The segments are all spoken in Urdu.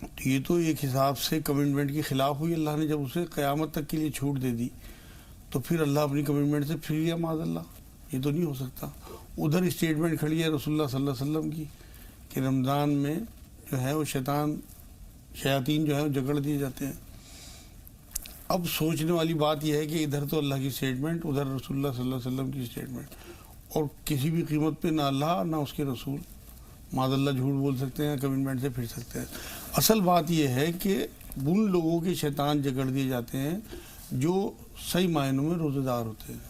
تو یہ تو ایک حساب سے کمٹمنٹ کے خلاف ہوئی. اللہ نے جب اسے قیامت تک کے لیے چھوٹ دے دی تو پھر اللہ اپنی کمٹمنٹ سے پھر لیا معاذ اللہ. یہ تو نہیں ہو سکتا. ادھر اسٹیٹمنٹ کھڑی ہے رسول اللہ صلی اللہ علیہ وسلم کی کہ رمضان میں جو ہے وہ شیاطین جو ہے وہ جکڑ دیے جاتے ہیں. اب سوچنے والی بات یہ ہے کہ ادھر تو اللہ کی اسٹیٹمنٹ, ادھر رسول اللہ صلی اللہ علیہ وسلم کی اسٹیٹمنٹ, اور کسی بھی قیمت پہ نہ اللہ نہ اس کے رسول معاذ اللہ جھوٹ بول سکتے ہیں, کمٹمنٹ سے پھر سکتے ہیں. اصل بات یہ ہے کہ ان لوگوں کے شیطان جکڑ دیے جاتے ہیں جو صحیح معنوں میں روزے دار ہوتے ہیں.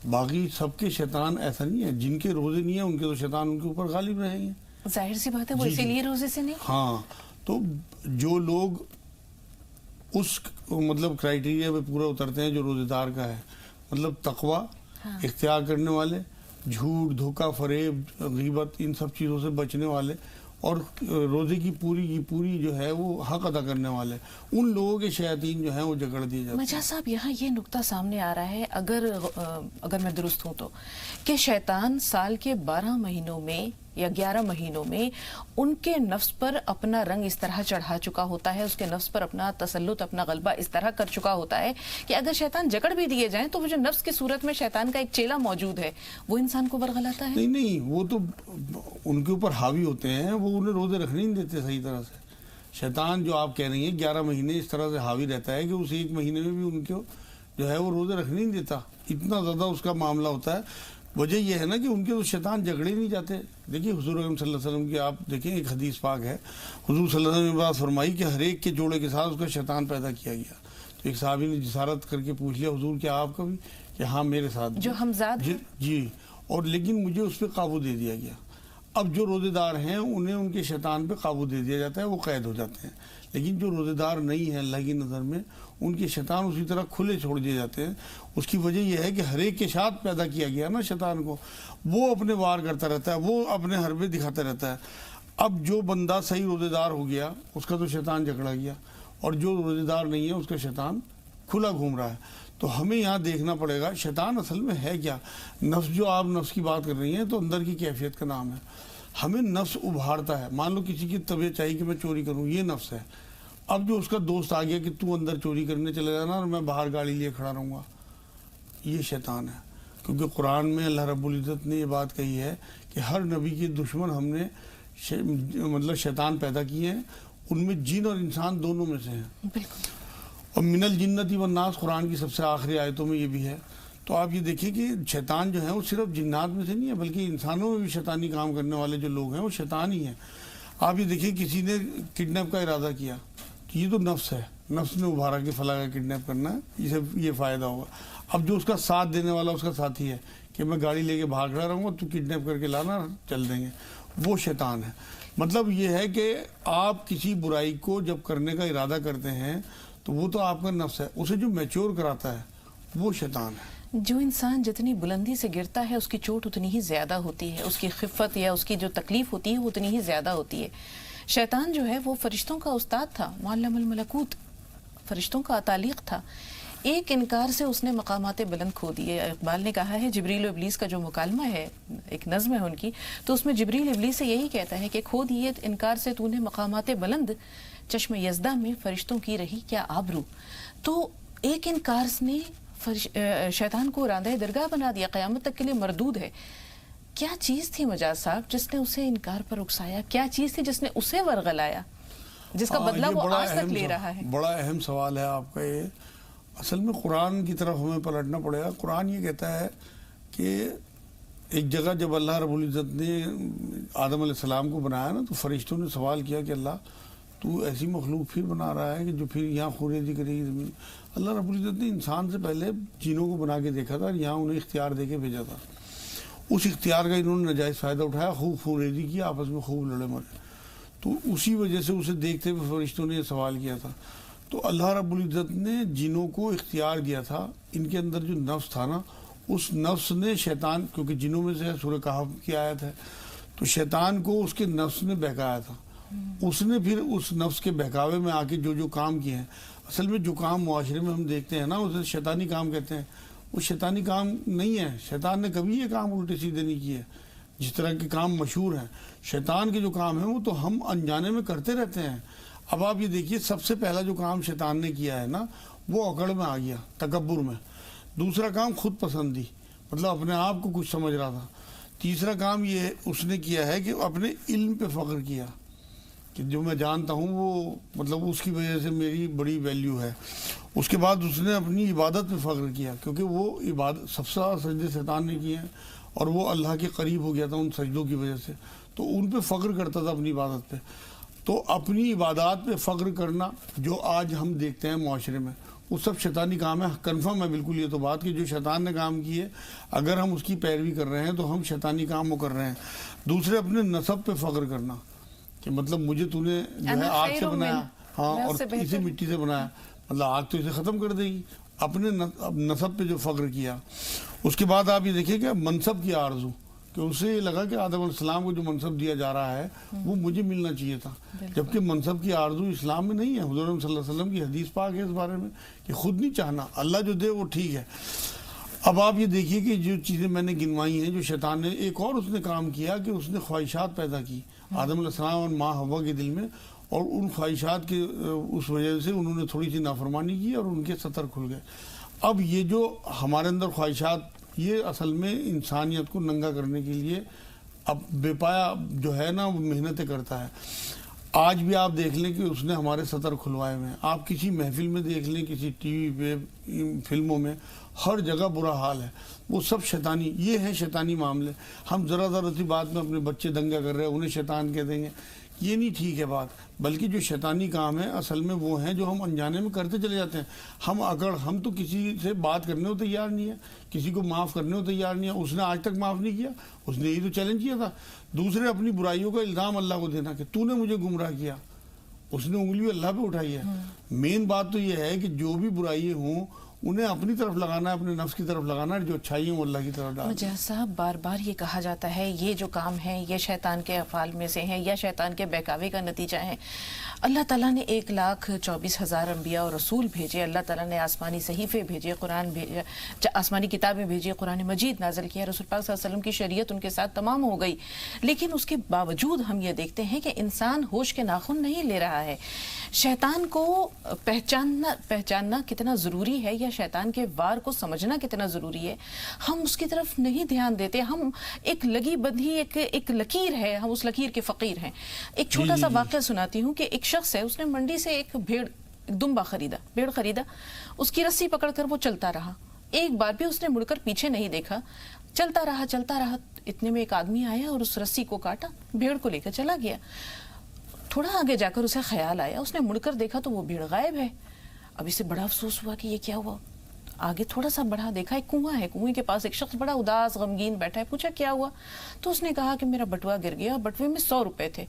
باقی سب کے شیطان ایسا نہیں ہے. جن کے روزے نہیں ہیں ان کے تو شیطان ان کے اوپر غالب رہیں گے. ظاہر سی بات ہے, وہ اسی لیے روزے سے نہیں. ہاں, تو جو لوگ اس مطلب کرائیٹیریا پہ پورا اترتے ہیں جو روزے دار کا ہے, مطلب تقوی اختیار کرنے والے, جھوٹ, دھوکہ, فریب, غیبت, ان سب چیزوں سے بچنے والے, اور روزے کی پوری جو ہے وہ حق ادا کرنے والے, ان لوگوں کے شیاطین جو ہیں وہ جکڑ دیے جاتے ہیں. مجاز صاحب, یہاں یہ نقطہ سامنے آ رہا ہے اگر میں درست ہوں تو, کہ شیطان سال کے 12 مہینوں میں یا 11 مہینوں میں ان کے نفس پر اپنا رنگ اس طرح چڑھا چکا ہوتا ہے, اس کے نفس پر اپنا تسلط, اپنا غلبہ اس طرح کر چکا ہوتا ہے کہ اگر شیطان جکڑ بھی دیے جائیں تو وہ جو نفس کی صورت میں شیطان کا ایک چیلا موجود ہے وہ انسان کو ورغلاتا ہے. نہیں, وہ تو ان کے اوپر حاوی ہوتے ہیں, وہ انہیں روزے رکھنے نہیں دیتے صحیح طرح سے. شیطان جو آپ کہہ رہی ہیں 11 مہینے اس طرح سے حاوی رہتا ہے کہ اس ایک مہینے میں بھی ان کو جو ہے وہ روزے رکھنے نہیں دیتا. اتنا زیادہ اس کا معاملہ ہوتا ہے. وجہ یہ ہے نا کہ ان کے تو شیطان جھگڑے نہیں جاتے. دیکھیے حضور اکرم صلی اللہ علیہ وسلم کی آپ دیکھیں ایک حدیث پاک ہے, حضور صلی اللہ علیہ وسلم نے بات فرمائی کہ ہر ایک کے جوڑے کے ساتھ اس کا شیطان پیدا کیا گیا. تو ایک صحابی نے جسارت کر کے پوچھ لیا, حضور کیا آپ کا بھی؟ کہ ہاں میرے ساتھ جو حمزاد جی, اور لیکن مجھے اس پہ قابو دے دیا گیا. اب جو روزے دار ہیں انہیں ان کے شیطان پہ قابو دے دیا جاتا ہے, وہ قید ہو جاتے ہیں. لیکن جو روزے دار نہیں ہیں اللہ کی نظر میں, ان کے شیطان اسی طرح کھلے چھوڑ دیے جاتے ہیں. اس کی وجہ یہ ہے کہ ہر ایک کے ساتھ پیدا کیا گیا نا شیطان کو, وہ اپنے وار کرتا رہتا ہے, وہ اپنے حربے دکھاتا رہتا ہے. اب جو بندہ صحیح روزے دار ہو گیا اس کا تو شیطان جکڑا گیا, اور جو روزے دار نہیں ہے اس کا شیطان کھلا گھوم رہا ہے. تو ہمیں یہاں دیکھنا پڑے گا شیطان اصل میں ہے کیا. نفس, جو آپ نفس کی بات کر رہی ہیں تو اندر کی کیفیت کا نام ہے. ہمیں نفس ابھارتا ہے. مان لو کسی کی طبیعت چاہیے کہ میں چوری کروں, یہ نفس ہے. اب جو اس کا دوست آ گیا کہ تو اندر چوری کرنے چلے جانا اور میں باہر گاڑی لیے کھڑا رہوں گا, یہ شیطان ہے. کیونکہ قرآن میں اللہ رب العزت نے یہ بات کہی ہے کہ ہر نبی کے دشمن ہم نے مطلب شیطان پیدا کیے ہیں, ان میں جن اور انسان دونوں میں سے ہیں. بالکل. اور من الجنت والناس قرآن کی سب سے آخری آیتوں میں یہ بھی ہے. تو آپ یہ دیکھیں کہ شیطان جو ہے وہ صرف جنات میں سے نہیں ہے, بلکہ انسانوں میں بھی شیطانی کام کرنے والے جو لوگ ہیں وہ شیطان ہی ہیں. آپ یہ دیکھیں کسی نے کڈنیپ کا ارادہ کیا, یہ تو نفس ہے, نفس نے ابھارا کہ فلاں کا کڈنیپ کرنا ہے, اسے یہ فائدہ ہوگا. اب جو اس کا ساتھ دینے والا اس کا ساتھی ہے کہ میں گاڑی لے کے باہر کھڑا رہوں گا, تو کڈنیپ کر کے لانا, چل دیں گے, وہ شیطان ہے. مطلب یہ ہے کہ آپ کسی برائی کو جب کرنے کا ارادہ کرتے ہیں تو وہ تو آپ کا نفس ہے, اسے جو میچور کراتا ہے وہ شیطان ہے. جو انسان جتنی بلندی سے گرتا ہے اس کی چوٹ اتنی ہی زیادہ ہوتی ہے, اس کی خفت یا اس کی جو تکلیف ہوتی ہے وہ اتنی ہی زیادہ ہوتی ہے. شیطان جو ہے وہ فرشتوں کا استاد تھا, معلم الملکوت, فرشتوں کا اتالیق تھا. ایک انکار سے اس نے مقامات بلند کھو دیے. اقبال نے کہا ہے جبریل و ابلیس کا جو مکالمہ ہے, ایک نظم ہے ان کی, تو اس میں جبریل ابلیس سے یہی کہتا ہے کہ کھو دیے انکار سے تو نے مقامات بلند, چشم یزدہ میں فرشتوں کی رہی کیا آبرو. تو ایک انکار نے شیطان کو راندہ درگاہ بنا دیا, قیامت تک کے لیے مردود ہے. کیا چیز تھی مجاز صاحب جس نے اسے انکار پر اکسایا؟ کیا چیز تھی جس نے اسے ورغلایا, جس کا بدلہ وہ آج تک لے رہا ہے؟ بڑا اہم سوال ہے آپ کا یہ. اصل میں قرآن کی طرف ہمیں پلٹنا پڑے گا. قرآن یہ کہتا ہے کہ ایک جگہ جب اللہ رب العزت نے آدم علیہ السلام کو بنایا نا, تو فرشتوں نے سوال کیا کہ اللہ تو ایسی مخلوق پھر بنا رہا ہے کہ جو پھر یہاں خوریزی کرے گی زمین. اللہ رب العزت نے انسان سے پہلے جنوں کو بنا کے دیکھا تھا اور یہاں انہیں اختیار دے کے بھیجا تھا. اس اختیار کا انہوں نے ناجائز فائدہ اٹھایا, خوب خوریزی کی, آپس میں خوب لڑے مرے. تو اسی وجہ سے اسے دیکھتے ہوئے فرشتوں نے یہ سوال کیا تھا. تو اللہ رب العزت نے جنوں کو اختیار دیا تھا. ان کے اندر جو نفس تھا نا, اس نفس نے شیطان, کیونکہ جنوں میں سے سورہ کہف کی آیت ہے, تو شیطان کو اس کے نفس نے بہکایا تھا. اس نے پھر اس نفس کے بہکاوے میں آ کے جو کام کیے ہیں, اصل میں جو کام معاشرے میں ہم دیکھتے ہیں نا اسے شیطانی کام کہتے ہیں. وہ شیطانی کام نہیں ہے. شیطان نے کبھی یہ کام الٹے سیدھے نہیں کیے. جس طرح کے کام مشہور ہیں، شیطان کے جو کام ہیں وہ تو ہم انجانے میں کرتے رہتے ہیں۔ اب آپ یہ دیکھیے، سب سے پہلا جو کام شیطان نے کیا ہے نا، وہ اکڑ میں آ گیا، تکبر میں۔ دوسرا کام خود پسندی، مطلب اپنے آپ کو کچھ سمجھ رہا تھا۔ تیسرا کام یہ اس نے کیا ہے کہ اپنے علم پہ فخر کیا کہ جو میں جانتا ہوں وہ مطلب اس کی وجہ سے میری بڑی ویلیو ہے۔ اس کے بعد اس نے اپنی عبادت پہ فخر کیا، کیونکہ وہ عبادت سب سے زیادہ سجدے شیطان نے کیے ہیں اور وہ اللہ کے قریب ہو گیا تھا ان سجدوں کی وجہ سے، تو ان پہ فخر کرتا تھا اپنی عبادت پہ۔ تو اپنی عبادات پہ فخر کرنا جو آج ہم دیکھتے ہیں معاشرے میں، وہ سب شیطانی کام ہے۔ کنفرم ہے بالکل یہ تو بات کہ جو شیطان نے کام کیے، اگر ہم اس کی پیروی کر رہے ہیں تو ہم شیطانی کام وہ کر رہے ہیں۔ دوسرے اپنے نسب پہ فخر کرنا کہ مطلب مجھے تو نے جو ہے آگ سے بنایا، ہاں، اور اسی مٹی سے بنایا، مطلب آگ تو اسے ختم کر دے گی۔ اپنے نسب پہ جو فخر کیا۔ اس کے بعد آپ یہ دیکھیں کہ منصب کی آرزو، کہ اسے یہ لگا کہ آدم علیہ السلام کو جو منصب دیا جا رہا ہے وہ مجھے ملنا چاہیے تھا، جبکہ منصب کی آرزو اسلام میں نہیں ہے۔ حضور صلی اللہ علیہ وسلم کی حدیث پاک ہے اس بارے میں کہ خود نہیں چاہنا، اللہ جو دے وہ ٹھیک ہے۔ اب آپ یہ دیکھیے کہ جو چیزیں میں نے گنوائی ہیں جو شیطان نے، ایک اور اس نے کام کیا کہ اس نے خواہشات پیدا کی آدم علیہ السلام اور ماں حوا کے دل میں، اور ان خواہشات کے اس وجہ سے انہوں نے تھوڑی سی نافرمانی کی اور ان کے سطر کھل گئے۔ اب یہ جو ہمارے اندر خواہشات، یہ اصل میں انسانیت کو ننگا کرنے کے لیے اب بے پایا جو ہے نا وہ محنتیں کرتا ہے۔ آج بھی آپ دیکھ لیں کہ اس نے ہمارے سطر کھلوائے ہوئے ہیں۔ آپ کسی محفل میں دیکھ لیں، کسی ٹی وی پہ، فلموں میں، ہر جگہ برا حال ہے، وہ سب شیطانی، یہ ہیں شیطانی معاملے۔ ہم ذرا سی بات میں اپنے بچے دنگا کر رہے ہیں، انہیں شیطان کہہ دیں گے، یہ نہیں ٹھیک ہے بات۔ بلکہ جو شیطانی کام ہے اصل میں وہ ہیں جو ہم انجانے میں کرتے چلے جاتے ہیں۔ ہم تو کسی سے بات کرنے کو تیار نہیں ہے، کسی کو معاف کرنے کو تیار نہیں ہے۔ اس نے آج تک معاف نہیں کیا، اس نے یہی تو چیلنج کیا تھا۔ دوسرے اپنی برائیوں کا الزام اللہ کو دینا کہ تو نے مجھے گمراہ کیا، اس نے انگلی اللہ پہ اٹھائی ہے۔ مین بات تو یہ ہے کہ جو بھی برائیاں ہوں انہیں اپنی طرف لگانا ہے، اپنے نفس کی طرف لگانا ہے، جو اچھائی ہیں وہ اللہ کی طرف ڈالنا ہے۔ مجاہد صاحب، بار بار یہ کہا جاتا ہے یہ جو کام ہے یہ شیطان کے افعال میں سے ہیں یا شیطان کے بہکاوے کا نتیجہ ہے۔ اللہ تعالیٰ نے 1,24,000 انبیاء اور رسول بھیجے، اللہ تعالیٰ نے آسمانی صحیفے بھیجے، قرآن بھیجا، آسمانی کتابیں بھیجی، قرآن مجید نازل کیا، رسول پاک صلی اللہ علیہ وسلم کی شریعت ان کے ساتھ تمام ہو گئی، لیکن اس کے باوجود ہم یہ دیکھتے ہیں کہ انسان ہوش کے ناخن نہیں لے رہا ہے۔ شیطان کو پہچاننا کتنا ضروری ہے یا شیطان کے وار کو سمجھنا کتنا ضروری ہے، ہم اس کی طرف نہیں دھیان دیتے۔ ہم ایک لگی بندھی، ایک لکیر ہے، ہم اس لکیر کے فقیر ہیں۔ ایک چھوٹا سا واقعہ سناتی ہوں کہ ایک شخص ہے، اس نے منڈی سے ایک دمبا خریدا، بھیڑ خریدا، اس کی رسی پکڑ کر وہ چلتا رہا، ایک بار بھی اس نے مڑ کر پیچھے نہیں دیکھا، چلتا رہا۔ اتنے میں ایک آدمی آیا اور اس رسی کو کاٹا، بھیڑ کو لے کر چلا گیا۔ تھوڑا آگے جا کر اسے خیال آیا، اس نے مڑ کر دیکھا تو وہ بھیڑ غائب ہے۔ اب اسے بڑا افسوس ہوا کہ یہ کیا ہوا۔ آگے تھوڑا سا بڑھا، دیکھا ایک کنواں ہے، کنویں کے پاس ایک شخص بڑا اداس غمگین بیٹھا ہے۔ پوچھا کیا ہوا؟ تو اس نے کہا کہ میرا بٹوا گر گیا، بٹوے میں 100 روپے تھے،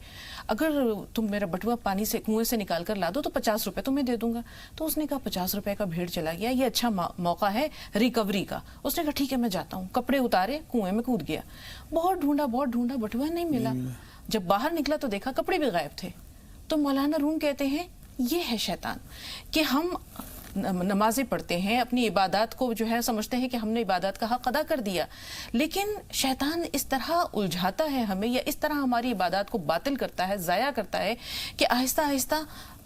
اگر تم میرا بٹوا پانی سے کنویں سے نکال کر لا دو تو 50 روپے تمہیں دے دوں گا۔ تو اس نے کہا 50 روپے کا بھیڑ چلا گیا، یہ اچھا موقع ہے ریکوری کا۔ اس نے کہا ٹھیک ہے میں جاتا ہوں، کپڑے اتارے، کنویں میں کود گیا۔ بہت ڈھونڈا، بٹوا نہیں ملا۔ جب باہر نکلا تو دیکھا کپڑے بھی غائب تھے۔ تو مولانا روم کہتے ہیں یہ ہے شیطان، کہ ہم نمازیں پڑھتے ہیں، اپنی عبادات کو جو ہے سمجھتے ہیں کہ ہم نے عبادات کا حق ادا کر دیا، لیکن شیطان اس طرح الجھاتا ہے ہمیں یا اس طرح ہماری عبادات کو باطل کرتا ہے، ضائع کرتا ہے کہ آہستہ آہستہ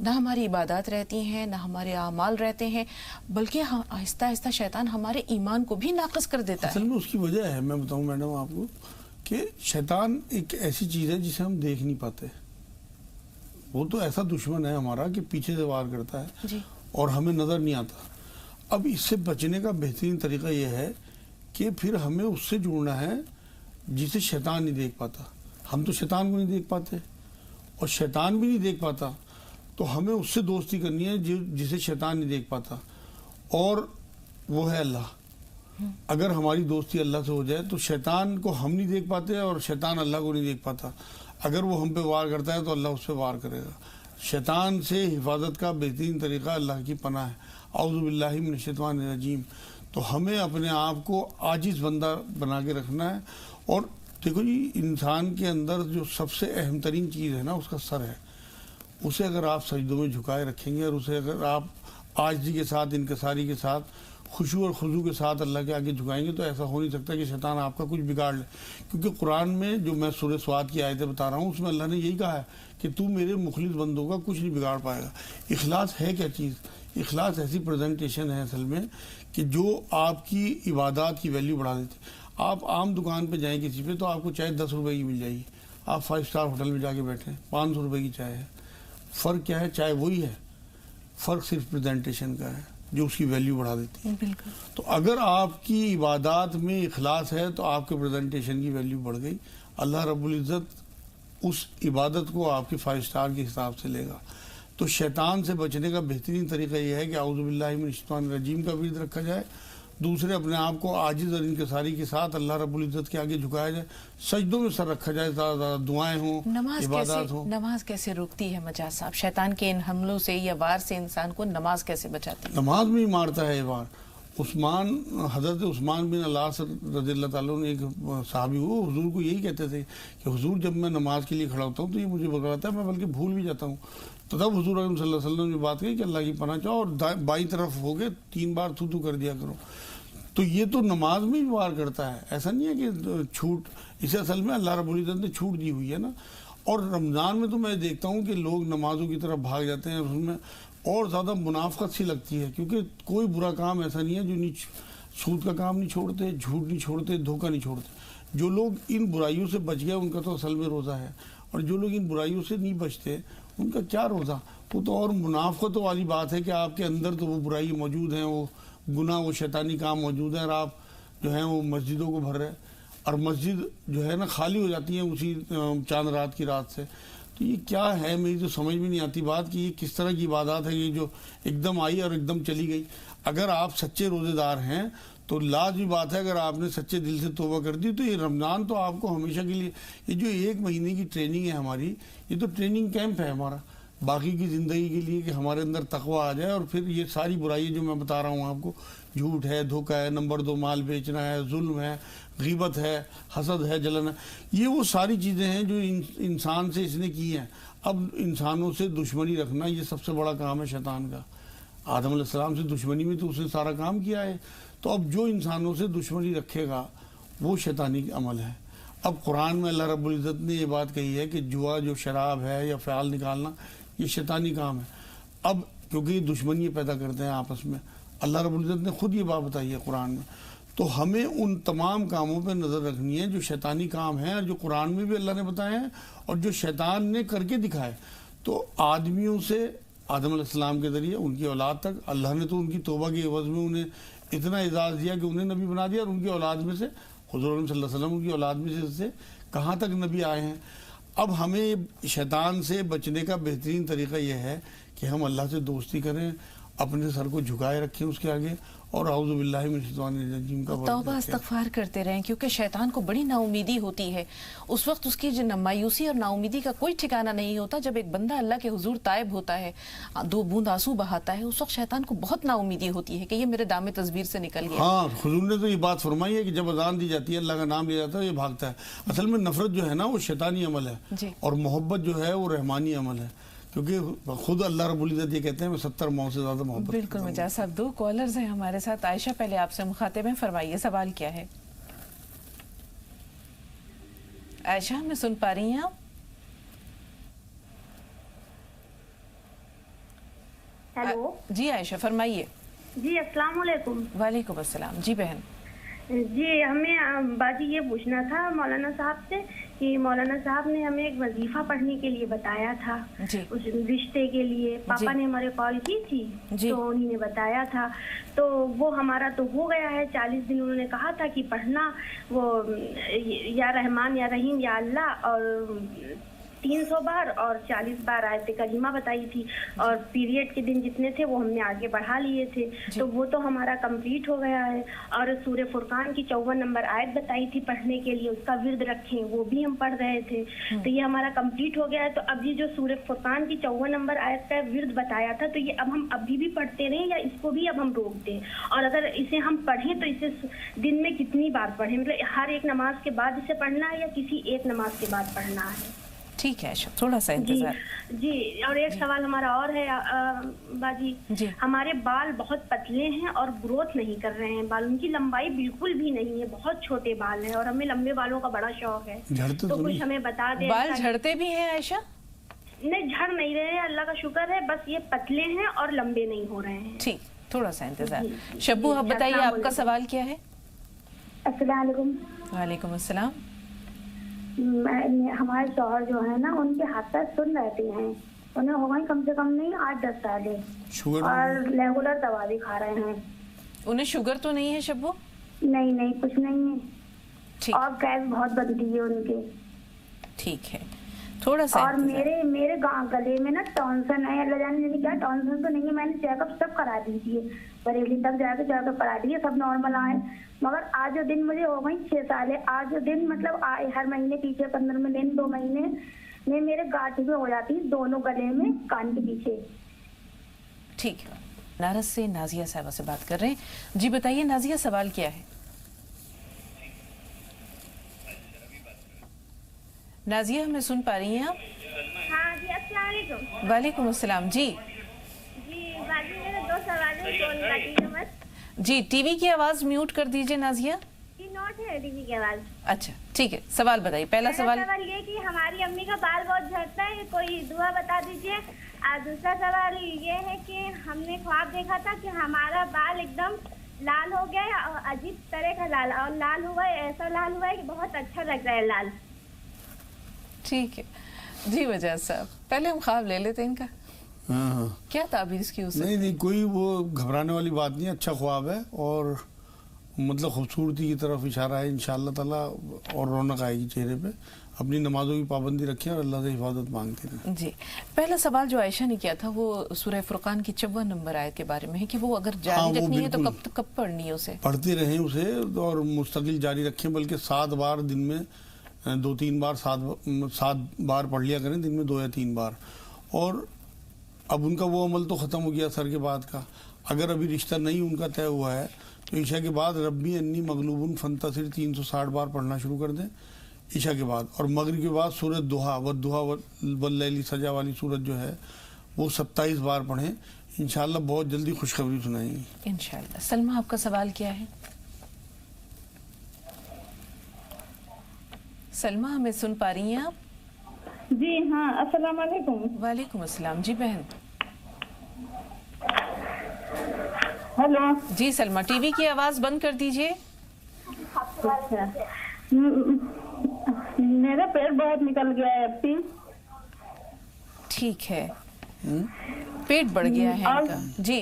نہ ہماری عبادات رہتی ہیں، نہ ہمارے اعمال رہتے ہیں، بلکہ آہستہ آہستہ شیطان ہمارے ایمان کو بھی ناقص کر دیتا ہے۔ اصل میں اس کی وجہ ہے، میں بتاؤں میڈم آپ کو، کہ شیطان ایک ایسی چیز ہے جسے ہم دیکھ نہیں پاتے۔ وہ تو ایسا دشمن ہے ہمارا کہ پیچھے سے وار کرتا ہے جی، اور ہمیں نظر نہیں آتا۔ اب اس سے بچنے کا بہترین طریقہ یہ ہے کہ پھر ہمیں اس سے جڑنا ہے جسے شیطان نہیں دیکھ پاتا۔ ہم تو شیطان کو نہیں دیکھ پاتے اور شیطان بھی نہیں دیکھ پاتا، تو ہمیں اس سے دوستی کرنی ہے جسے شیطان نہیں دیکھ پاتا، اور وہ ہے اللہ۔ اگر ہماری دوستی اللہ سے ہو جائے تو شیطان کو ہم نہیں دیکھ پاتے اور شیطان اللہ کو نہیں دیکھ پاتا۔ اگر وہ ہم پہ وار کرتا ہے تو اللہ اس پہ وار کرے گا۔ شیطان سے حفاظت کا بہترین طریقہ اللہ کی پناہ ہے، اعوذ باللہ من الشیطان الرجیم۔ تو ہمیں اپنے آپ کو عاجز بندہ بنا کے رکھنا ہے۔ اور دیکھو جی، انسان کے اندر جو سب سے اہم ترین چیز ہے نا، اس کا سر ہے۔ اسے اگر آپ سجدوں میں جھکائے رکھیں گے اور اسے اگر آپ عاجزی کے ساتھ، انکساری کے ساتھ خشوع اور خضوع کے ساتھ اللہ کے آگے جھکائیں گے تو ایسا ہو نہیں سکتا کہ شیطان آپ کا کچھ بگاڑ لے. کیونکہ قرآن میں جو میں سورہ سواد کی آیتیں بتا رہا ہوں اس میں اللہ نے یہی کہا ہے کہ تو میرے مخلص بندوں کا کچھ نہیں بگاڑ پائے گا. اخلاص ہے کیا چیز؟ اخلاص ایسی پریزنٹیشن ہے اصل میں کہ جو آپ کی عبادات کی ویلیو بڑھا دیتی. آپ عام دکان پہ جائیں کسی پہ تو آپ کو چائے 10 روپے کی مل جائے گی. آپ 5 اسٹار ہوٹل میں جا کے بیٹھیں 500 روپے کی چائے ہے. فرق کیا ہے؟ چائے وہی ہے, فرق صرف پریزنٹیشن کا ہے جو اس کی ویلیو بڑھا دیتی ہے. بالکل. تو اگر آپ کی عبادات میں اخلاص ہے تو آپ کے پریزنٹیشن کی ویلیو بڑھ گئی. اللہ رب العزت اس عبادت کو آپ کے 5 اسٹار کے حساب سے لے گا. تو شیطان سے بچنے کا بہترین طریقہ یہ ہے کہ اعوذ باللہ من الشیطان الرجیم کا ورد رکھا جائے. دوسرے اپنے آپ کو عاجز اور انکساری کے ساتھ اللہ رب العزت کے آگے جھکایا جائے, سجدوں میں سر رکھا جائے, زیادہ زیادہ دعائیں ہوں, عبادات ہوں. نماز کیسے روکتی ہے مجاز صاحب شیطان کے ان حملوں سے یا وار سے انسان کو نماز کیسے بچاتی ہے؟ نماز میں ہی مارتا ہے یہ وار. حضرت عثمان بن العاص رضی اللہ تعالیٰ نے ایک صحابی وہ حضور کو یہی کہتے تھے کہ حضور جب میں نماز کے لیے کھڑا ہوتا ہوں تو یہ مجھے بگڑاتا ہے, میں بلکہ بھول بھی جاتا ہوں. تو تب حضور صلی اللہ علیہ وسلم نے بات کہی کہ اللہ کی پناہ چاہو اور بائیں طرف ہو گئے 3 بار تو کر دیا کرو. تو یہ تو نماز میں ہی وار کرتا ہے, ایسا نہیں ہے کہ چھوٹ. اسے اصل میں اللہ رب العزت نے چھوٹ دی ہوئی ہے نا. اور رمضان میں تو میں دیکھتا ہوں کہ لوگ نمازوں کی طرف بھاگ جاتے ہیں, اس میں اور زیادہ منافقت سی لگتی ہے کیونکہ کوئی برا کام ایسا نہیں ہے جو سود کا کام نہیں چھوڑتے, جھوٹ نہیں چھوڑتے, دھوکہ نہیں چھوڑتے. جو لوگ ان برائیوں سے بچ گئے ان کا تو اصل میں روزہ ہے, اور جو لوگ ان برائیوں سے نہیں بچتے ان کا کیا روزہ. وہ تو اور منافقت والی بات ہے کہ آپ کے اندر تو وہ برائی موجود ہیں, وہ گناہ, وہ شیطانی کام موجود ہیں, اور آپ جو ہیں وہ مسجدوں کو بھر رہے, اور مسجد جو ہے نا خالی ہو جاتی ہیں اسی چاند رات کی رات سے. تو یہ کیا ہے؟ میری تو سمجھ میں نہیں آتی بات کہ یہ کس طرح کی عبادات ہے یہ جو ایک دم آئی اور ایک دم چلی گئی. اگر آپ سچے روزے دار ہیں تو لازمی بات ہے, اگر آپ نے سچے دل سے توبہ کر دی تو یہ رمضان تو آپ کو ہمیشہ کے لیے, یہ جو 1 مہینے کی ٹریننگ ہے ہماری, یہ تو ٹریننگ کیمپ ہے ہمارا باقی کی زندگی کے لیے کہ ہمارے اندر تقویٰ آ جائے. اور پھر یہ ساری برائیاں جو میں بتا رہا ہوں آپ کو, جھوٹ ہے, دھوکہ ہے, نمبر 2 مال بیچنا ہے, ظلم ہے, غیبت ہے, حسد ہے, جلن ہے, یہ وہ ساری چیزیں ہیں جو انسان سے اس نے کی ہیں. اب انسانوں سے دشمنی رکھنا یہ سب سے بڑا کام ہے شیطان کا. آدم علیہ السلام سے دشمنی میں تو اس نے سارا کام کیا ہے. تو اب جو انسانوں سے دشمنی رکھے گا وہ شیطانی عمل ہے. اب قرآن میں اللہ رب العزت نے یہ بات کہی ہے کہ جوا جو شراب ہے یا فعال نکالنا یہ شیطانی کام ہے. اب کیونکہ یہ دشمنی پیدا کرتے ہیں آپس میں, اللہ رب العزت نے خود یہ بات بتائی ہے قرآن میں. تو ہمیں ان تمام کاموں پہ نظر رکھنی ہے جو شیطانی کام ہیں, اور جو قرآن میں بھی اللہ نے بتائے ہیں اور جو شیطان نے کر کے دکھائے. تو آدمیوں سے آدم علیہ السلام کے ذریعے ان کی اولاد تک اللہ نے تو ان کی توبہ کے عوض میں انہیں اتنا اعزاز دیا کہ انہیں نبی بنا دیا, اور ان کی اولاد میں سے حضور صلی اللہ علیہ وسلم ان کی اولاد میں سے کہاں تک نبی آئے ہیں. اب ہمیں شیطان سے بچنے کا بہترین طریقہ یہ ہے کہ ہم اللہ سے دوستی کریں, اپنے سر کو جھکائے رکھیں اس کے آگے, اور اعوذ باللہ من الشیطان الرجیم کا توبہ استغفار کرتے رہیں, کیونکہ شیطان کو بڑی نا امیدی ہوتی ہے. اس وقت اس کی جو مایوسی اور نا امیدی کا کوئی ٹھکانہ نہیں ہوتا. جب ایک بندہ اللہ کے حضور تائب ہوتا ہے, 2 بوند آنسو بہاتا ہے, اس وقت شیطان کو بہت نا امیدی ہوتی ہے کہ یہ میرے دام تصویر سے نکل گیا. ہاں, حضور نے تو یہ بات فرمائی ہے کہ جب اذان دی جاتی ہے اللہ کا نام لیا جاتا ہے یہ بھاگتا ہے. اصل میں نفرت جو ہے نا وہ شیطانی عمل ہے, اور محبت جو ہے وہ رحمانی عمل ہے, کیونکہ خود اللہ رب العزت یہ کہتے ہیں میں 70 ماؤں سے زیادہ محبت. بالکل مجاز صاحب, 2 کالرز ہیں ہمارے ساتھ. عائشہ پہلے آپ سے مخاطب ہیں, فرمائیے سوال کیا ہے. عائشہ ہمیں سن پا رہی ہیں آپ؟ ہیلو جی عائشہ فرمائیے. جی السلام علیکم. وعلیکم السلام. جی بہن. جی ہمیں باجی یہ پوچھنا تھا مولانا صاحب سے کہ مولانا صاحب نے ہمیں ایک وظیفہ پڑھنے کے لیے بتایا تھا اس رشتے کے لیے. پاپا نے ہمارے کال کی تھی تو انہی نے بتایا تھا, تو وہ ہمارا تو ہو گیا ہے 40 دن. انہوں نے کہا تھا کہ پڑھنا وہ یا رحمان یا رحیم یا اللہ اور 300 بار اور 40 بار آیت کریمہ بتائی تھی, اور پیریڈ کے دن جتنے تھے وہ ہم نے آگے بڑھا لیے تھے. تو وہ تو ہمارا کمپلیٹ ہو گیا ہے. اور سورہ فرقان کی 54 نمبر آیت بتائی تھی پڑھنے کے لیے, اس کا ورد رکھیں, وہ بھی ہم پڑھ رہے تھے. تو یہ ہمارا کمپلیٹ ہو گیا ہے. تو اب یہ جو سورہ فرقان کی 54 نمبر آیت کا ورد بتایا تھا تو یہ اب ہم ابھی بھی پڑھتے رہیں یا اس کو بھی اب ہم روک دیں؟ اور اگر اسے ہم پڑھیں تو اسے دن میں کتنی بار پڑھیں, مطلب ہر ایک نماز کے بعد اسے پڑھنا ہے یا کسی ایک نماز کے بعد پڑھنا ہے؟ ٹھیک ہے عائشہ، تھوڑا سا انتظار. جی اور ایک سوال ہمارا اور ہے باجی. ہمارے بال بہت پتلے ہیں اور گروتھ نہیں کر رہے ہیں بال، ان کی لمبائی بالکل بھی نہیں ہے، بہت چھوٹے بال ہیں اور ہمیں لمبے بالوں کا بڑا شوق ہے، تو کچھ ہمیں بتا دیں. بال جھڑتے بھی ہیں عائشہ؟ نہیں جھڑ نہیں رہے ہیں، اللہ کا شکر ہے، بس یہ پتلے ہیں اور لمبے نہیں ہو رہے ہیں. ٹھیک، تھوڑا سا انتظار. شبو آپ بتائیے آپ کا سوال کیا ہے؟ السلام علیکم. وعلیکم السلام. ہمارے شوہر جو ہے نا ان کے ہاتھ پیر سن رہتے ہیں، انہیں ہو گئی کم سے کم نہیں 8-10 سال اور ریگولر دوا بھی کھا رہے ہیں. انہیں شوگر تو نہیں ہے شبو؟ نہیں کچھ نہیں ہے، اور گیس بہت بنتی ہے ان کے. ٹھیک ہے، تھوڑا سا. اور میرے گلے میں نا ٹونسن ہے، اللہ جانے کیا ٹونسن تو نہیں ہے، میں نے چیک اپ سب کرا دیجیے، بریلی تک جا کے چیک اپ کرا دیے، سب نارمل آئے، مگر آج جو دن مجھے ہو گئی 6 سال ہے، آج جو دن مطلب ہر مہینے پیچھے 15 دن 2 مہینے میں میرے گاٹھی میں ہو جاتی دونوں گلے میں کان کے پیچھے. ٹھیک ہے، نارس سے نازیہ صاحبہ سے بات کر رہے ہیں. جی بتائیے نازیہ، سوال کیا ہے؟ نازیہ ہمیں سن پا رہی ہیں آپ؟ ہاں جی، السلام علیکم. وعلیکم السلام. جی باجی میرے 2 سوال ہیں. جی ٹی وی کی آواز میوٹ کر دیجئے نازیہ. نوٹ ہے ٹی وی کی آواز. اچھا ٹھیک ہے، سوال بتائیے. پہلا سوال یہ کہ ہماری امی کا بال بہت جھڑتا ہے، کوئی دعا بتا دیجیے. دوسرا سوال یہ ہے کہ ہم نے خواب دیکھا تھا کہ ہمارا بال ایک دم لال ہو گیا ہے، اور عجیب طرح کا لال، اور لال ہوا ہے، ایسا لال ہوا ہے کہ بہت اچھا لگ رہا ہے لال. ٹھیک ہے جی وجاہت صاحب، پہلے ہم خواب لے لیتے ان کا. کیا تعبیر اس کی؟ نہیں کوئی وہ گھبرانے والی بات نہیں، اچھا خواب ہے اور مطلب خوبصورتی کی طرف اشارہ ہے انشاءاللہ تعالیٰ، اور رونق آئے گی چہرے پہ. اپنی نمازوں کی پابندی رکھیں اور اللہ سے حفاظت مانگتے رہیں. جی پہلا سوال جو عائشہ نے کیا تھا وہ سورہ فرقان کی 54 نمبر آیت کے بارے میں ہے کہ وہ اگر جاری رکھنی ہے تو کب پڑھنی ہے اسے؟ پڑھتے رہیں اسے اور مستقل جاری رکھیں، بلکہ 7 بار دن میں 2-3 بار 7 بار پڑھ لیا کریں دن میں 2 یا 3 بار. اور اب ان کا وہ عمل تو ختم ہو گیا سر کے بعد کا. اگر ابھی رشتہ نہیں ان کا طے ہوا ہے تو عشاء کے بعد ربی انی مغلوبن فانتصر 360 بار پڑھنا شروع کر دیں عشاء کے بعد. اور مغرب کے بعد سورۃ دوحا واللیل سجا والی سورت جو ہے وہ 27 بار پڑھیں. انشاءاللہ بہت جلدی خوشخبری سنائیں گی انشاءاللہ. سلمہ آپ کا سوال کیا ہے؟ سلمہ ہمیں سن پا رہی ہیں آپ؟ جی ہاں، السلام علیکم. وعلیکم السلام. جی بہن. ہیلو. جی سلمہ ٹی وی کی آواز بند کر دیجئے. میرا پیٹ بہت نکل گیا ہے اب. ٹھیک ہے، پیٹ بڑھ گیا ہے ان کا. جی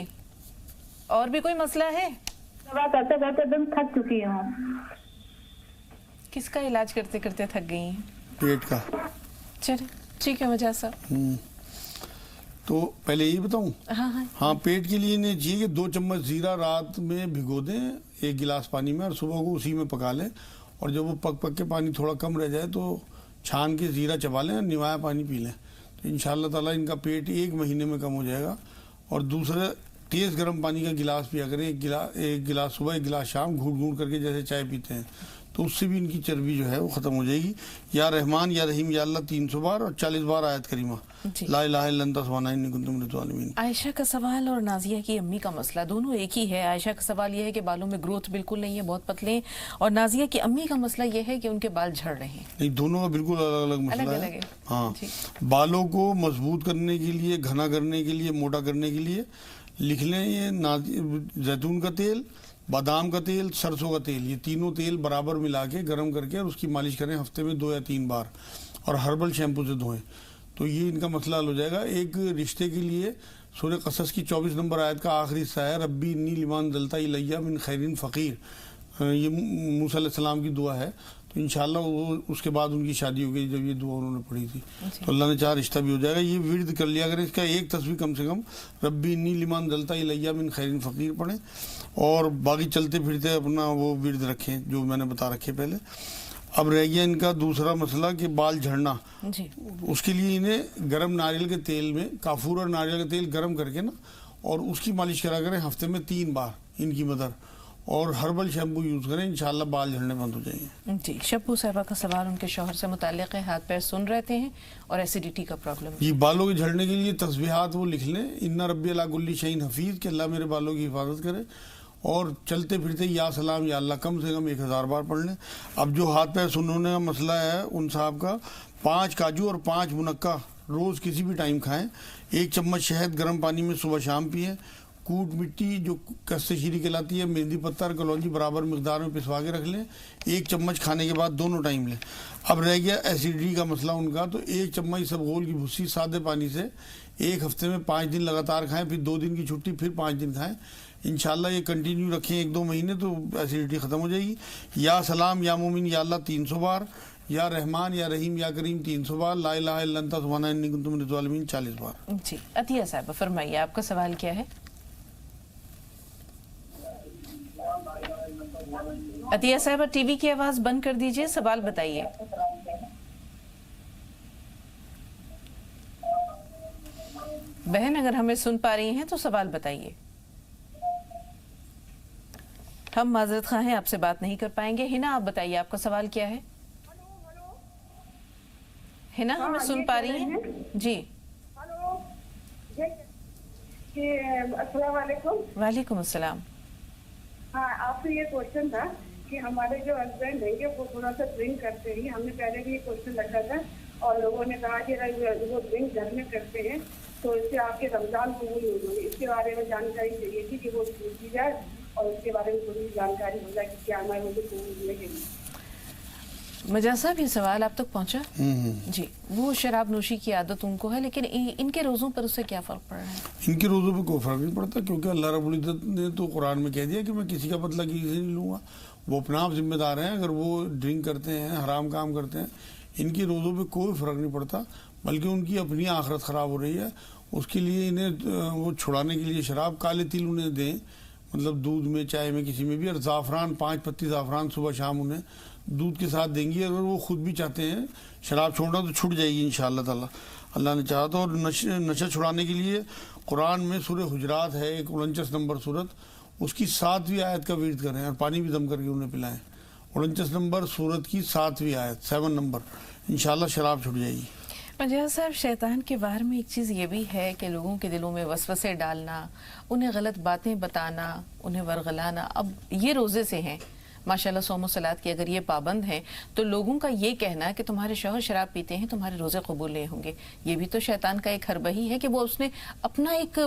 اور بھی کوئی مسئلہ ہے؟ دوا کرتے کرتے دم تھک چکی ہوں. کس کا علاج کرتے کرتے تھک گئی ہیں؟ پیٹ کا. چلے ٹھیک ہے وجہ صاحب. تو پہلے یہی بتاؤں؟ ہاں پیٹ کے لیے انہیں چاہیے کہ 2 چمچ زیرہ رات میں بھگو دیں 1 گلاس پانی میں، اور صبح کو اسی میں پکا لیں. اور جب وہ پک کے پانی تھوڑا کم رہ جائے تو چھان کے زیرہ چبا لیں اور نوایا پانی پی لیں. تو انشاءاللہ تعالیٰ ان کا پیٹ 1 مہینے میں کم ہو جائے گا. اور دوسرا تیز گرم پانی کا گلاس پیا کریں، 1 گلاس صبح 1 گلاس شام، گھونٹ گھونٹ کر کے جیسے چائے پیتے ہیں، تو اس سے بھی ان کی چربی جو ہے وہ ختم ہو جائے گی. یا رحمان یا رحیم یا اللہ 300 بار اور 40 بار آیت کریمہ لا الہ الا انت سبحانک انی کنت من الظالمین. عائشہ کا سوال اور نازیہ کی امی کا مسئلہ دونوں ایک ہی ہے. عائشہ کا سوال یہ ہے کہ بالوں میں گروتھ بالکل نہیں ہے، بہت پتلے ہیں، اور نازیہ کی امی کا مسئلہ یہ ہے کہ ان کے بال جھڑ رہے ہیں. نہیں، دونوں کا بالکل الگ الگ مسئلہ ہے. ہاں، بالوں کو مضبوط کرنے کے لیے، گھنا کرنے کے لیے، موٹا کرنے کے لیے لکھ لیں یہ زیتون کا تیل، بادام کا تیل، سرسوں کا تیل، یہ تینوں تیل برابر ملا کے گرم کر کے اور اس کی مالش کریں ہفتے میں 2 یا 3 بار، اور ہربل شیمپو سے دھوئیں. تو یہ ان کا مسئلہ حل ہو جائے گا. ایک رشتے کے لیے سورہ قصص کی 24 نمبر آیت کا آخری حصہ ہے ربی انی لمن ذلت الیہ من خیر فقیر. یہ موسیٰ علیہ السلام کی دعا ہے. تو انشاءاللہ اس کے بعد ان کی شادی ہو گئی جب یہ دعا انہوں نے پڑھی تھی. تو اللہ نے چاہا رشتہ بھی ہو جائے گا. یہ ورد کر لیا کریں، اس کا ایک تصویر کم سے کم ربی انی لمن ذلت الیہ من خیر فقیر پڑھیں. اور باقی چلتے پھرتے اپنا وہ ورد رکھیں جو میں نے بتا رکھے پہلے. اب رہ گیا ان کا دوسرا مسئلہ کہ بال جھڑنا. اس کے لیے انہیں گرم ناریل کے تیل میں کافور اور ناریل کا تیل گرم کر کے نا، اور اس کی مالش کرا کریں ہفتے میں 3 بار ان کی مدر. اور ہربل شیمپو یوز کریں، انشاءاللہ بال جھڑنے بند ہو جائیں گے۔ جی شبو صاحبہ کا سوال ان کے شوہر سے متعلق ہے، ہاتھ پیر سن رہتے ہیں اور ایسیڈیٹی کا پرابلم ہے۔ جی بالوں کے جھڑنے کے لیے تسبیحات وہ لکھ لیں، ان ربی علی کل شیء حفیظ، کہ اللہ میرے بالوں کی حفاظت کرے، اور چلتے پھرتے یا سلام یا اللہ کم سے کم 1000 بار پڑھ لیں۔ اب جو ہاتھ پیر سننے کا مسئلہ ہے ان صاحب کا، 5 کاجو اور 5 منقع روز کسی بھی ٹائم کھائیں، 1 چمچ شہد گرم پانی میں صبح شام پئیں، کوٹ مٹی جو کستہ شیری کہلاتی ہے، مہندی پتہ اور کلونجی برابر مقدار میں پسوا کے رکھ لیں، 1 چمچ کھانے کے بعد دونوں ٹائم لیں۔ اب رہ گیا ایسیڈیٹی کا مسئلہ ان کا، تو 1 چمچ اسبغول کی بھوسی سادے پانی سے 1 ہفتے میں 5 دن لگاتار کھائیں، پھر 2 دن کی چھٹی، پھر 5 دن کھائیں۔ انشاءاللہ یہ کنٹینیو رکھیں 1-2 مہینے تو ایسیڈیٹی ختم ہو جائے گی۔ یا سلام یا مومن یا اللہ 300 بار، یا رحمان یا رحیم یا کریم 300 بار، لا الہ الا انت سبحانک انی کنت من الظالمین 40 بار۔ جی عطیہ صاحبہ فرمائیے آپ کا سوال کیا ہے؟ عطیہ صاحبہ ٹی وی کی آواز بند کر دیجئے، سوال بتائیے۔ بہن اگر ہمیں سن پا رہی ہیں تو سوال بتائیے۔ ہم معذرت خواہ ہیں، آپ سے بات نہیں کر پائیں گے۔ ہنا آپ بتائیے آپ کا سوال کیا ہے؟ ہنا ہمیں سن پا رہی ہیں؟ جی السلام علیکم۔ وعلیکم السلام۔ ہاں آپ سے یہ کوشچن تھا کہ ہمارے جو ہسبینڈ ہیں وہ تھوڑا سا ڈرنک کرتے ہیں، ہم نے پہلے بھی یہ کوشچن رکھا تھا اور لوگوں نے کہا کہ وہ ڈرنک گھر میں کرتے ہیں تو اس سے آپ کے رمضان قبول نہیں ہوں گے۔ اس کے بارے میں جانکاری چاہیے تھی کہ وہ پوچھی جائے اور اس کے بارے میں تھوڑی جانکاری ہو جائے کہ کیا ہمارے مجھے قبول ہونے کے لیے۔ مجاز صاحب یہ سوال آپ تک پہنچا؟ جی وہ شراب نوشی کی عادت ان کو ہے، لیکن ان کے روزوں پر اس سے کیا فرق پڑ رہا ہے؟ ان کے روزوں پہ کوئی فرق نہیں پڑتا، کیونکہ اللہ رب العزت نے تو قرآن میں کہہ دیا کہ میں کسی کا بدلہ کسی سے نہیں لوں گا، وہ اپنا آپ ذمہ دار ہیں۔ اگر وہ ڈرنک کرتے ہیں، حرام کام کرتے ہیں، ان کے روزوں پہ کوئی فرق نہیں پڑتا، بلکہ ان کی اپنی آخرت خراب ہو رہی ہے۔ اس کے لیے انہیں وہ چھڑانے کے لیے شراب کالے تل انہیں دیں، مطلب دودھ میں چائے میں کسی میں بھی، اور زعفران 5 پتی زعفران صبح شام انہیں دودھ کے ساتھ دیں گی۔ اگر وہ خود بھی چاہتے ہیں شراب چھوڑنا تو چھوٹ جائے گی انشاءاللہ تعالی، اللہ نے چاہا تو۔ اور نشہ چھڑانے کے لیے قرآن میں سورہ حجرات ہے، ایک 49 نمبر سورت، اس کی 7ویں آیت کا ورد کریں اور پانی بھی دم کر کے انہیں پلائیں۔ 49 نمبر سورت کی 7ویں آیت 7 نمبر، انشاءاللہ شراب چھوٹ جائے گی۔ مجاز صاحب شیطان کے وار میں ایک چیز یہ بھی ہے کہ لوگوں کے دلوں میں وسوسے ڈالنا، انہیں غلط باتیں بتانا، انہیں ورغلانا۔ اب یہ روزے سے ہیں ماشاءاللہ، صوم و صلات کی اگر یہ پابند ہیں تو لوگوں کا یہ کہنا کہ تمہارے شوہر شراب پیتے ہیں تمہارے روزے قبول نہیں ہوں گے، یہ بھی تو شیطان کا ایک حربہ ہی ہے کہ وہ اس نے اپنا ایک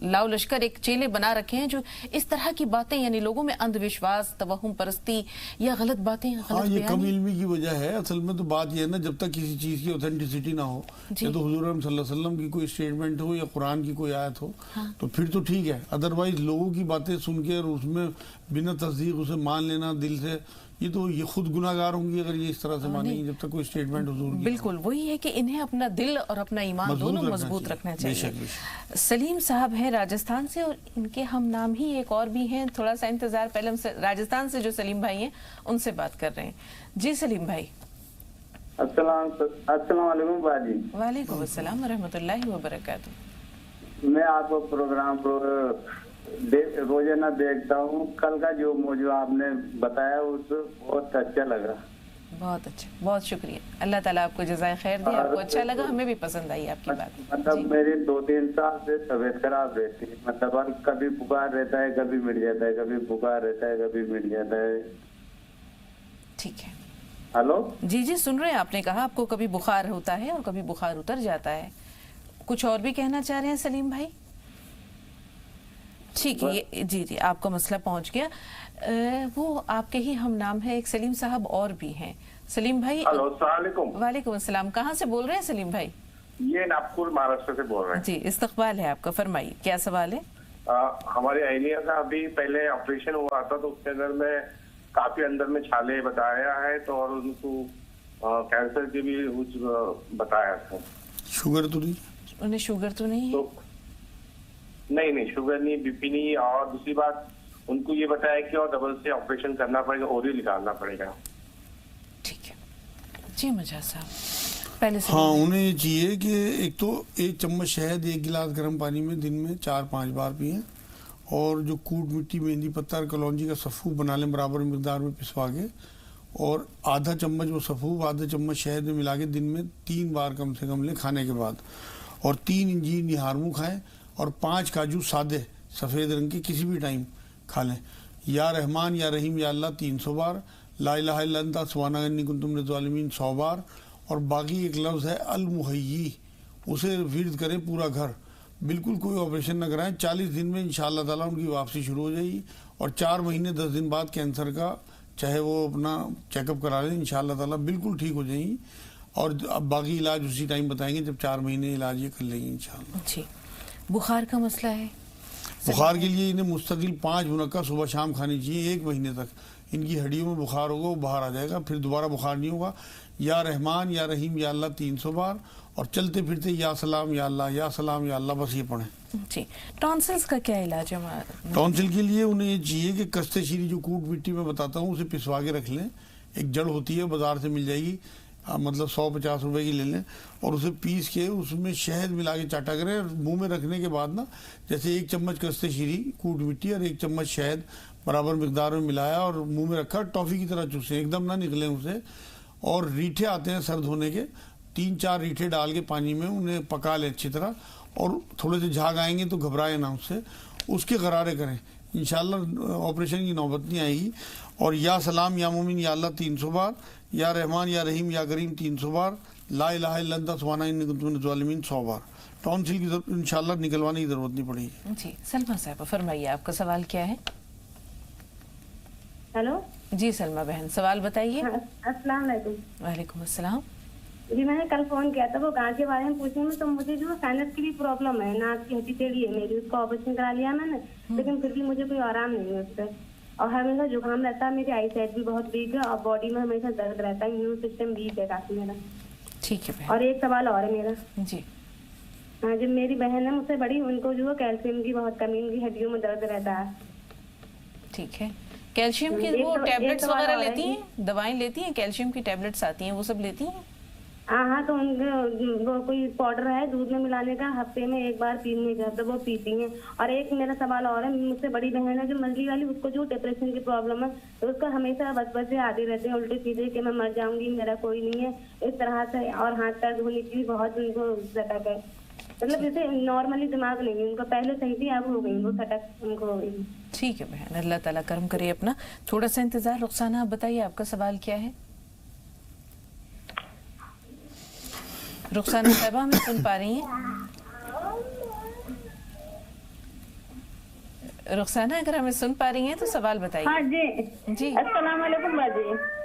لاؤ لشکر، ایک چیلے بنا رکھے ہیں جو اس طرح کی باتیں، یعنی لوگوں میں اندھ وشواس، توہم پرستی یا غلط باتیں، غلط یہ کم علمی کی وجہ ہے۔ اصل میں تو بات یہ ہے نا، جب تک کسی چیز کی اوتھینٹسٹی نہ ہو، یا تو حضور صلی اللہ علیہ وسلم کی کوئی اسٹیٹمنٹ ہو یا قرآن کی کوئی آیت ہو تو پھر تو ٹھیک ہے، ادروائز لوگوں کی باتیں سن کے اور اس میں بنا تصدیق اسے مان لینا دل سے، یہ خود گناہ گار ہوں گی اگر یہ اس طرح سے مانیں گی، جب تک کوئی اسٹیٹمنٹ حضور کی۔ بالکل وہی ہے کہ انہیں اپنا دل اور اپنا ایمان دونوں مضبوط رکھنا چاہیے۔ سلیم صاحب ہیں راجستھان سے، اور ان کے ہم نام ہی ایک اور بھی ہیں، تھوڑا سا انتظار، پہلے ہم راجستھان سے جو سلیم بھائی ہیں ان سے بات کر رہے ہیں۔ جی سلیم بھائی۔ السلام علیکم باجی۔ وعلیکم السلام ورحمۃ اللہ وبرکاتہ۔ میں آپ کو پروگرام روزانہ دیکھتا ہوں، کل کا جو موضوع آپ نے بتایا اس بہت اچھا لگا۔ بہت اچھا، بہت شکریہ، اللہ تعالیٰ آپ کو جزائے خیر دے۔ آپ کو اچھا لگا، ہمیں بھی پسند آئی آپ کی بات۔ مطلب میری 2-3 سال سے طبیعت خراب رہتی ہے، مطلب کبھی بخار رہتا ہے، کبھی مٹ جاتا ہے، کبھی بخار رہتا ہے، کبھی مٹ جاتا ہے۔ ٹھیک ہے، ہلو جی جی سن رہے ہیں، آپ نے کہا آپ کو کبھی بخار ہوتا ہے اور کبھی بخار اتر جاتا ہے، کچھ اور بھی کہنا چاہ رہے ہیں سلیم بھائی؟ ٹھیک ہے، جی جی آپ کا مسئلہ پہنچ گیا۔ وہ آپ کے ہی ہم نام ہے، ایک سلیم صاحب اور بھی ہیں۔ سلیم بھائی۔ ہلو السلام علیکم۔ وعلیکم السلام، کہاں سے بول رہے ہیں سلیم بھائی؟ یہ ناگپور مہاراشٹر سے بول رہے ہیں۔ جی استقبال ہے آپ کا، فرمائیے کیا سوال ہے؟ ہماری اہلیہ کا ابھی پہلے آپریشن ہوا تھا تو اس کے اندر میں کافی اندر میں چھالے بتایا ہے تو، اور ان کو کینسر کی بھی کچھ بتایا تھا۔ شوگر تو نہیں؟ انہیں شوگر تو نہیں ہے؟ نہیں شوگر نہیں، بی پی نہیں، اور دوسری بات ان کو یہ بتایا کہ اور ڈبل سے آپریشن کرنا پڑے گا، اوری نکالنا پڑے گا۔ ٹھیک ہے جی مجاز صاحب پہلے سے ہاں انہیں یہ چاہیے کہ ایک تو 1 چمچ شہد 1 گلاس گرم پانی میں دن میں 4-5 بار پئیں، اور جو کوٹ مٹی مہندی پتہ اور کلونجی کا سفوف بنا لیں برابر مقدار میں پسوا کے، اور آدھا چمچ وہ سفوف آدھا چمچ شہد میں ملا کے دن میں 3 بار کم سے کم لیں کھانے کے بعد، اور 3 انجیر نہارمو کھائیں، اور 5 کاجو سادے سفید رنگ کے کسی بھی ٹائم کھا لیں۔ یا رحمان یا رحیم یا اللہ 300 بار، لا الہ الا انت سبحانک انی کنت من الظالمین 100 بار، اور باقی ایک لفظ ہے المحیی، اسے ورد کریں پورا گھر، بالکل کوئی آپریشن نہ کرائیں۔ 40 دن میں انشاءاللہ تعالیٰ ان کی واپسی شروع ہو جائے گی، اور 4 مہینے 10 دن بعد کینسر کا چاہے وہ اپنا چیک اپ کرا لیں، انشاءاللہ تعالیٰ بالکل ٹھیک ہو جائیں گی، اور اب باقی علاج اسی ٹائم بتائیں گے جب 4 مہینے علاج یہ کر لیں گے انشاءاللہ۔ جی، بخار کا مسئلہ ہے؟ بخار کے لیے انہیں مستقل 5 منقع صبح شام کھانی چاہیے 1 مہینے تک، ان کی ہڈیوں میں بخار ہوگا وہ باہر آ جائے گا، پھر دوبارہ بخار نہیں ہوگا۔ یا رحمان یا رحیم یا اللہ 300 بار، اور چلتے پھرتے یا سلام یا اللہ یا سلام یا اللہ بس یہ پڑھیں۔ جی، ٹونسلز کا کیا علاج ہے؟ ٹونسل کے لیے انہیں یہ چاہیے کہ کستے شیری جو کوٹ مٹی میں بتاتا ہوں اسے پسوا کے رکھ لیں، ایک جڑ ہوتی ہے بازار سے مل جائے گی، مطلب 150 روپے کی لے لیں، اور اسے پیس کے اس میں شہد ملا کے چاٹا کریں، منہ میں رکھنے کے بعد نا جیسے 1 چمچ کستے شیری کوٹ مٹی اور 1 چمچ شہد برابر مقدار میں ملایا اور منہ میں رکھا، ٹافی کی طرح چوسیں، ایک دم نہ نکلیں اسے۔ اور ریٹھے آتے ہیں سرد ہونے کے، 3-4 ریٹھے ڈال کے پانی میں انہیں پکا لیں اچھی طرح، اور تھوڑے سے جھاگ آئیں گے تو گھبرائیں نہ اس سے، اس کے غرارے کریں، انشاءاللہ آپریشن کی نوبت نہیں آئے گی۔ اور یا سلام یا مومن یا اللہ 300 بار، یا رحمان یا رحیم یا کریم 300 بار، لا الہ الا انت سبحانک انی کنت من الظالمین 100 بار۔ ٹونسل کی انشاءاللہ نکلوانے کی ضرورت نہیں پڑے گی۔ جی، سلمہ صاحبہ فرمائیے آپ کا سوال کیا ہے؟ ہیلو جی سلمہ بہن، سوال بتائیے۔ السلام علیکم۔ وعلیکم السلام۔ جی میں نے کل فون کیا تھا وہ گانٹ کے بارے میں پوچھنے میں، تو مجھے جو سائنس کی بھی پرابلم ہے، ناک کی ہڈی ٹیڑھی ہے میری، اس کا آپریشن کرا لیا میں نے، لیکن پھر بھی مجھے کوئی آرام نہیں ہے اس سے، اور ہمیشہ زکام رہتا ہے، میری آئی سائٹ بھی بہت ویک ہے، اور باڈی میں ہمیشہ درد رہتا ہے، امیون سسٹم ویک ہے کافی میرا۔ ٹھیک ہے بہن۔ اور ایک سوال اور ہے میرا۔ جی، جب میری بہن ہے مجھ سے بڑی، ان کو جو ہے کیلشیم کی بہت کمی، ان کی ہڈیوں میں درد رہتا ہے۔ ٹھیک ہے، کیلشیم کی وہ ٹیبلٹس وغیرہ لیتی ہیں، دوائیں لیتی ہیں، کیلشیم کی ٹیبلٹس آتی ہیں وہ سب لیتی ہیں؟ ہاں، تو ان کو وہ کوئی پاؤڈر ہے دودھ میں ملانے کا، ہفتے میں 1 بار پینے کا، تو وہ پیتی ہیں۔ اور ایک میرا سوال اور ہے، مجھ سے بڑی بہن ہے جو منزلی والی، اس کو جو ڈپریشن کی پرابلم ہے، تو اس کا ہمیشہ وسوسے آتے رہتے ہیں الٹے سیدھے کہ میں مر جاؤں گی، میرا کوئی نہیں ہے، اس طرح سے، اور ہاتھ پیر دھونے کی بھی بہت ان کو زٹک ہے، مطلب جیسے نارملی دماغ نہیں ہے ان کا، پہلے صحیح تھی اب ہو گئی وہ سٹک ان کو ہو گئی۔ ٹھیک ہے بہن، اللہ تعالیٰ کرم کرے اپنا، تھوڑا سا انتظار۔ رخسانہ آپ بتائیے آپ کا سوال کیا ہے؟ رخسانہ صاحبہ ہمیں سن پا رہی ہیں؟ رخسانہ اگر ہمیں سن پا رہی ہیں تو سوال بتائیے۔ ہاں جی جی السلام علیکم باجی۔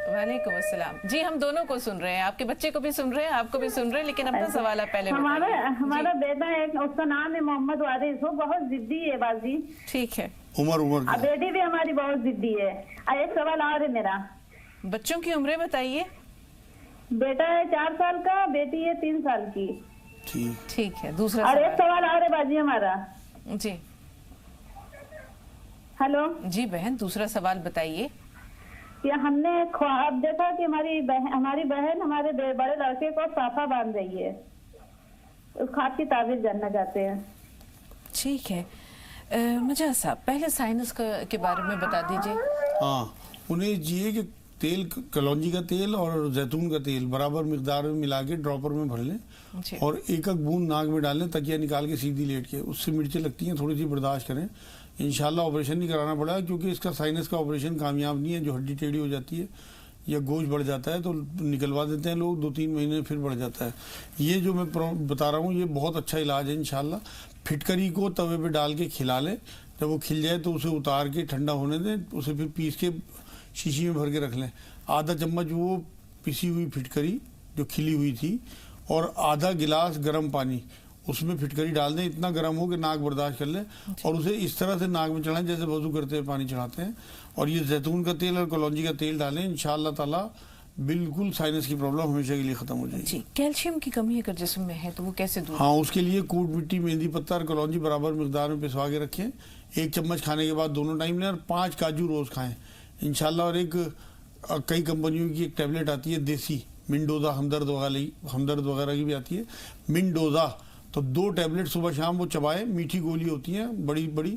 وعلیکم السلام جی، ہم دونوں کو سن رہے ہیں، آپ کے بچے کو بھی سن رہے ہیں، آپ کو بھی سن رہے ہیں، لیکن اپنا سوال آپ پہلے بتائیے۔ ہمارا بیٹا ہے، اس کا نام ہے محمد وارث، وہ بہت ضدی ہے باجی۔ ٹھیک ہے، عمر بیٹی بھی ہماری بہت ضدی ہے۔ ایک سوال اور ہے میرا۔ بچوں کی عمریں بتائیے۔ بیٹا ہے 4 سال کا، بیٹی ہے 3 سال کی۔ ٹھیک ہے، دوسرا اور ایک سوال اور ہے باجی ہمارا۔ جی ہلو جی بہن، دوسرا سوال بتائیے۔ کہ ہم نے خواب دیکھا کہ ہماری بہن ہمارے بڑے لڑکے کو صافہ باندھ رہی ہے، اس خواب کی تعبیر جاننا چاہتے ہیں۔ ٹھیک ہے، مجاز صاحب پہلے سائنس کے بارے میں بتا دیجئے۔ ہاں، انہیں یہ کہ تیل، کلونجی کا تیل اور زیتون کا تیل برابر مقدار میں ملا کے ڈراپر میں بھر لیں، اور 1 بوند ناک میں ڈال لیں، تکیہ نکال کے سیدھی لیٹ کے، اس سے مرچیں لگتی ہیں تھوڑی سی برداشت کریں، انشاءاللہ آپریشن نہیں کرانا پڑا، کیونکہ اس کا سائنس کا آپریشن کامیاب نہیں ہے، جو ہڈی ٹیڑھی ہو جاتی ہے یا گوشت بڑھ جاتا ہے تو نکلوا دیتے ہیں لوگ، 2-3 مہینے پھر بڑھ جاتا ہے۔ یہ جو میں بتا رہا ہوں یہ بہت اچھا علاج ہے انشاءاللہ۔ پھٹکری کو توے پہ ڈال کے کھلا لیں، جب وہ کھل جائے تو اسے اتار کے ٹھنڈا ہونے دیں، اسے پھر پیس کے شیشی میں بھر کے رکھ لیں۔ آدھا چمچ وہ پسی ہوئی پھٹکری جو کھلی ہوئی تھی، اور آدھا گلاس گرم پانی، اس میں پھٹکری ڈال دیں، اتنا گرم ہو کہ ناک برداشت کر لیں، اور اسے اس طرح سے ناک میں چڑھائیں جیسے وضو کرتے ہیں پانی چڑھاتے ہیں، اور یہ زیتون کا تیل اور کلونجی کا تیل ڈالیں، انشاءاللہ تعالی بالکل سائنس کی پرابلم ہمیشہ کے لیے ختم ہو جائے گی۔ جی، کیلشیم کی کمی اگر جسم میں ہے تو وہ کیسے دور؟ ہاں، اس کے لیے کوٹ مٹی، مہندی پتہ اور کلونجی برابر مقدار میں پسوا کے رکھیں، 1 چمچ کھانے کے بعد دونوں ٹائم لیں، اور 5 کاجو روز کھائیں انشاءاللہ۔ اور ایک کئی کمپنیوں کی ایک ٹیبلٹ آتی ہے دیسی، منڈوزا، ہمدرد وغیرہ کی بھی آتی ہے منڈوزا، تو 2 ٹیبلٹ صبح شام وہ چبائے، میٹھی گولی ہوتی ہیں بڑی بڑی،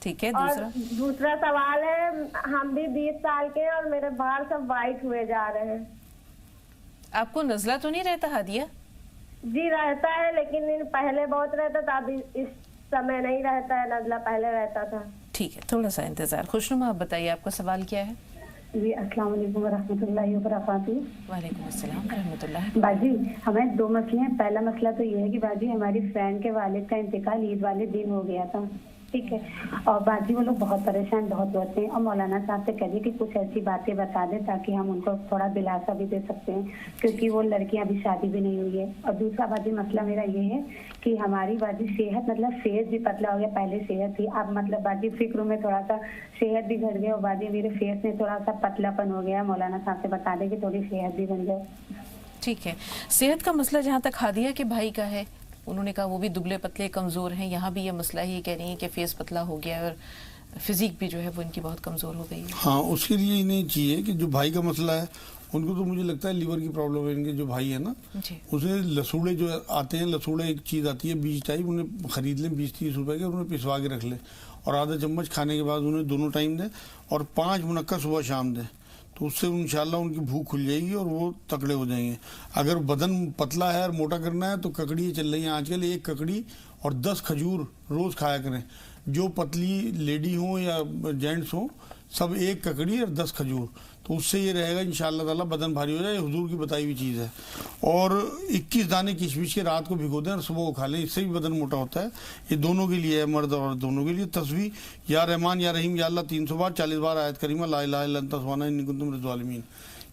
ٹھیک ہے. اور دوسرا سوال ہے, ہم بھی 20 سال کے ہیں اور میرے بال سب وائٹ ہوئے جا رہے ہیں. آپ کو نزلہ تو نہیں رہتا ہادیہ؟ جی رہتا ہے, لیکن پہلے بہت رہتا تھا, ابھی اس سمے نہیں رہتا ہے نزلہ, پہلے رہتا تھا. ٹھیک ہے, تھوڑا سا انتظار. خوشنما آپ بتائیے آپ کا سوال کیا ہے؟ جی السلام علیکم ورحمۃ اللہ وبرکاتہ. وعلیکم السلام ورحمۃ اللہ. باجی ہمیں 2 مسئلے ہیں. پہلا مسئلہ تو یہ ہے کہ باجی ہماری فرینڈ کے والد کا انتقال عید والے دن ہو گیا تھا, ٹھیک ہے, اور باجی وہ لوگ بہت پریشان بہت ہوتے ہیں, اور مولانا صاحب سے کہیے کہ کچھ ایسی باتیں بتا دیں تاکہ ہم ان کو تھوڑا دلاسا بھی دے سکتے ہیں, کیونکہ وہ لڑکیاں ابھی شادی بھی نہیں ہوئی ہے. اور دوسرا باجی مسئلہ میرا یہ ہے کہ ہماری باجی صحت مطلب فیس بھی پتلا ہو گیا, پہلے صحت تھی, اب مطلب باجی فکر میں تھوڑا سا صحت بھی گھٹ گیا, اور باجی میرے فیس میں تھوڑا سا پتلا پن ہو گیا. مولانا صاحب سے بتا دیں کہ تھوڑی صحت بھی بن جائے. ٹھیک ہے. صحت کا مسئلہ جہاں تک ہادیہ کے بھائی کا ہے, انہوں نے کہا وہ بھی دبلے پتلے کمزور ہیں, یہاں بھی یہ مسئلہ ہی کہہ رہی ہیں کہ فیس پتلا ہو گیا ہے اور فزیک بھی جو ہے وہ ان کی بہت کمزور ہو گئی ہے. ہاں, اس کے لیے انہیں چاہیے کہ جو بھائی کا مسئلہ ہے ان کو تو مجھے لگتا ہے لیور کی پرابلم ہے. ان کے جو بھائی ہے نا, اسے لسوڑے جو آتے ہیں, لسوڑے ایک چیز آتی ہے بیج ٹائپ, انہیں خرید لیں 20-30 روپے کے, انہیں پسوا کے رکھ لیں, اور آدھا چمچ کھانے کے بعد انہیں دونوں ٹائم دیں, اور 5 منقع صبح شام دیں, تو اس سے انشاءاللہ ان کی بھوک کھل جائے گی اور وہ تکڑے ہو جائیں گے. اگر بدن پتلا ہے اور موٹا کرنا ہے تو ککڑی چل رہی ہیں آج کل, 1 ککڑی اور 10 کھجور روز کھایا کریں. جو پتلی لیڈی ہوں یا جینٹس ہوں, سب 1 ککڑی اور 10 کھجور, تو اس سے یہ رہے گا انشاءاللہ تعالیٰ بدن بھاری ہو جائے. یہ حضور کی بتائی ہوئی چیز ہے. اور 21 دانے کشمش کے رات کو بھگو دیں اور صبح کو کھا لیں, اس سے بھی بدن موٹا ہوتا ہے. یہ دونوں کے لیے ہے, مرد اور دونوں کے لیے. تسبیح یا رحمان یا رحیم یا اللہ 300 بار, 40 بار آیت کریمہ لا الہ الا انت سبحانک انی کنت من الظالمین.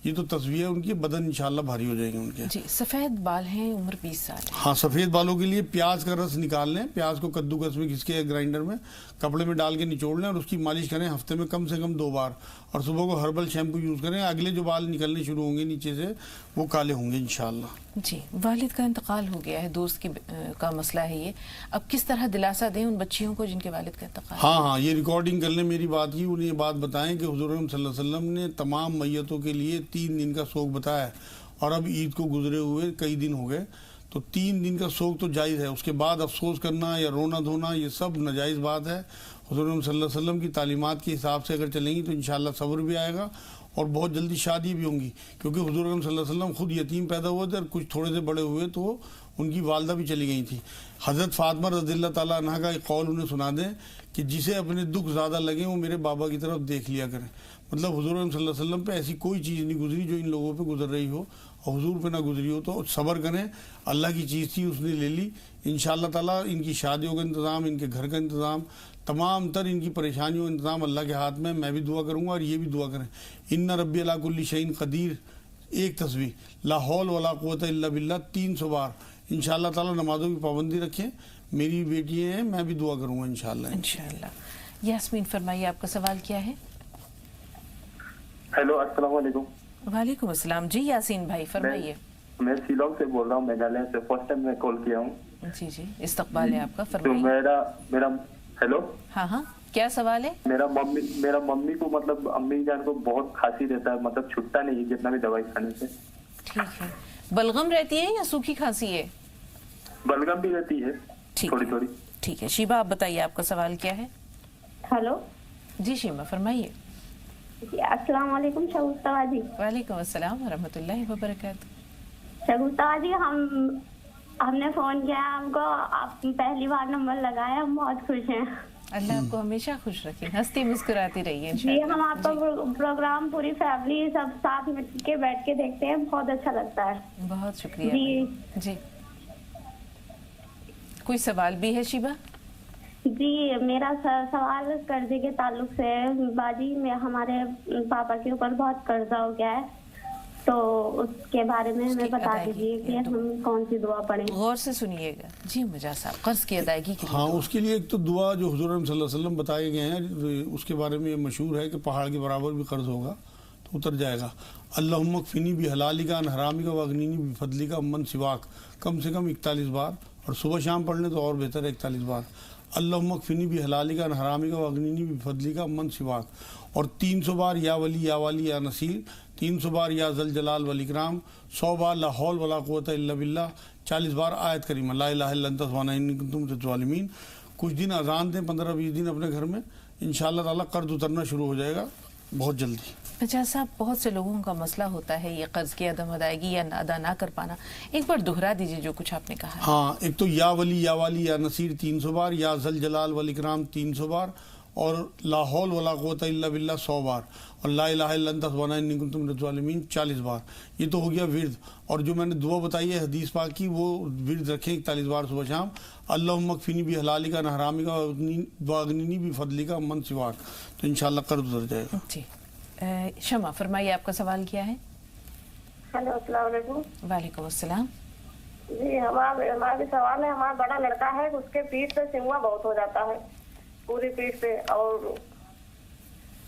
یہ تو تسبیح ہے ان کی, بدن انشاءاللہ بھاری ہو جائیں گے ان کے. جی, سفید بال ہیں, عمر 20 سال. ہاں, سفید بالوں کے لیے پیاز کا رس نکال لیں, پیاز کو کدو کس میں گھس کے گرائنڈر میں کپڑے میں ڈال کے نچوڑ لیں, اور اس کی مالش کریں ہفتے میں کم سے کم 2 بار, اور صبح کو ہربل شیمپو یوز کریں. اگلے جو بال نکلنے شروع ہوں گے نیچے سے وہ کالے ہوں گے انشاءاللہ. جی, والد کا انتقال ہو گیا ہے, دوست کا مسئلہ ہے یہ, اب کس طرح دلاسا دیں ان بچیوں کو جن کے والد کا انتقال؟ ہاں, یہ ریکارڈنگ کر لیں میری بات کی, انہیں یہ بات بتائیں کہ حضور صلی اللہ علیہ وسلم نے تمام میتوں کے لیے 3 دن کا سوگ بتایا ہے, اور اب عید کو گزرے ہوئے کئی دن ہو گئے, تو 3 دن کا سوگ تو جائز ہے. اس کے بعد افسوس کرنا یا رونا دھونا یہ سب ناجائز بات ہے. حضور صلی اللہ علیہ وسلم کی تعلیمات کے حساب سے اگر چلیں گی تو انشاءاللہ صبر بھی آئے گا, اور بہت جلدی شادی بھی ہوں گی. کیونکہ حضور صلی اللہ علیہ وسلم خود یتیم پیدا ہوئے تھے, اور کچھ تھوڑے سے بڑے ہوئے تو ان کی والدہ بھی چلی گئی تھی. حضرت فاطمہ رضی اللہ تعالیٰ عنہ کا ایک قول انہیں سنا دیں کہ جسے اپنے دکھ زیادہ لگیں وہ میرے بابا کی طرف دیکھ لیا کریں. مطلب حضور صلی اللہ علیہ وسلم پہ ایسی کوئی چیز نہیں گزری جو ان لوگوں پہ گزر رہی ہو, اور حضور پہ نہ گزری ہو, تو صبر کریں. اللہ کی چیز تھی, اس نے لے لی. انشاءاللہ تعالیٰ ان کی شادیوں کا انتظام, ان کے گھر کا انتظام, تمام تر ان کی پریشانیوں کا انتظام اللہ کے ہاتھ میں. میں بھی دعا کروں گا اور یہ بھی دعا کریں. ان ربی علی کل شیء قدیر, ایک تسبیح لا حول ولا قوت الا باللہ 300 بار. انشاءاللہ تعالیٰ نمازوں کی پابندی رکھیں. میری بیٹی ہیں, میں بھی دعا کروں گا انشاءاللہ. یاسمین فرمائیے آپ کا سوال کیا ہے؟ ہیلو, السلام علیکم. وعلیکم السلام. جی یاسین بھائی فرمائیے. میں شیلانگ سے بول رہا ہوں, میگھالیہ سے. فرسٹ ٹائم میں کال کیا ہوں. جی جی, استقبال ہے آپ کا, تو فرمائیے. میرا ہیلو. ہاں, کیا سوال ہے؟ میرا ممی کو مطلب امی جان کو بہت کھانسی رہتا ہے, مطلب چھٹتا نہیں جتنا بھی دوائی کھانے سے. ٹھیک ہے. بلغم رہتی ہے یا سوکھی کھانسی ہے؟ بلغم بھی رہتی ہے تھوڑی تھوڑی. ٹھیک ہے. شیبہ آپ بتائیے آپ کا سوال کیا ہے؟ ہلو. جی شیبہ فرمائیے. السلام علیکم شگفتہ باجی. وعلیکم السلام ورحمۃ اللہ وبرکاتہ. شگفتہ باجی, ہم نے فون کیا ہم کو, آپ پہلی بار نمبر لگایا, ہم بہت خوش ہیں. اللہ آپ کو ہمیشہ خوش رکھے, ہنستی مسکراتی رہیے. جی, ہم آپ کا پروگرام پوری فیملی سب ساتھ مل کے بیٹھ کے دیکھتے ہیں, بہت اچھا لگتا ہے. بہت شکریہ. جی, کوئی سوال بھی ہے شیبہ؟ جی, میرا سوال قرضے کے تعلق سے ہے باجی. ہمارے پاپا کے اوپر بہت قرضہ ہو گیا ہے, تو اس کے بارے میں ہمیں بتا دیجیے کہ ہم کون سی دعا پڑھیں. غور سے سنیے گا. جی مجاز صاحب, قرض کی ادائیگی کے لیے. ہاں, اس کے لیے ایک تو دعا جو حضور صلی اللہ علیہ وسلم بتائے گئے ہیں, اس کے بارے میں یہ مشہور ہے کہ پہاڑ کے برابر بھی قرض ہوگا تو اتر جائے گا. اللہم اکفنی بحلالک عن حرامک واغننی بفضلک عمن سواک, کم سے کم 41 بار, اور صبح شام پڑھ لیں تو اور بہتر ہے 41 بار. اللہم اکفنی بحلالک عن حرامک واغننی بفضلک عمن سواک, اور 300 بار یا ولی یا والی یا نصیر, 300 بار یا ذل جلال والاکرام, 100 بار لا حول ولا قوت الا باللہ, 40 بار آیت کریمہ لا الہ الا انت سبحانک انی کنت من الظالمین. کچھ دن اذان دیں 15-20 دن اپنے گھر میں، انشاءاللہ تعالیٰ قرض اترنا شروع ہو جائے گا بہت جلدی۔ مجاز صاحب، بہت سے لوگوں کا مسئلہ ہوتا ہے یہ قرض کی عدم ادائیگی یا ادا نہ کر پانا، ایک بار دہرا دیجیے جو کچھ آپ نے کہا۔ ہاں، ایک تو یا ولی یا والی یا نصیر 300 بار، یا ذل جلال والاکرام 300 بار، اور لا حول ولا قوت الا باللہ 100 بار، اور لا الہ الا انت سبحانک انی کنت من الظالمین 40 بار۔ یہ تو ہو گیا ورد، اور جو میں نے دعا بتائی ہے حدیث پاک کی وہ ورد رکھیں 41 بار صبح شام، اللہم اکفنی بحلالک عن حرامک واغننی بفضلک عمن سواک، تو انشاءاللہ قرض اتر جائے گا۔ جی شمع فرمائیے، آپ کا سوال کیا ہے؟ ہیلو، السلام علیکم۔ وعلیکم السلام۔ جی ہمارا بھی سوال ہے، ہمارا بڑا لڑکا ہے، اس کے پیٹھ پہ سنگوا بہت ہو جاتا ہے، پوری پیٹھ پہ۔ اور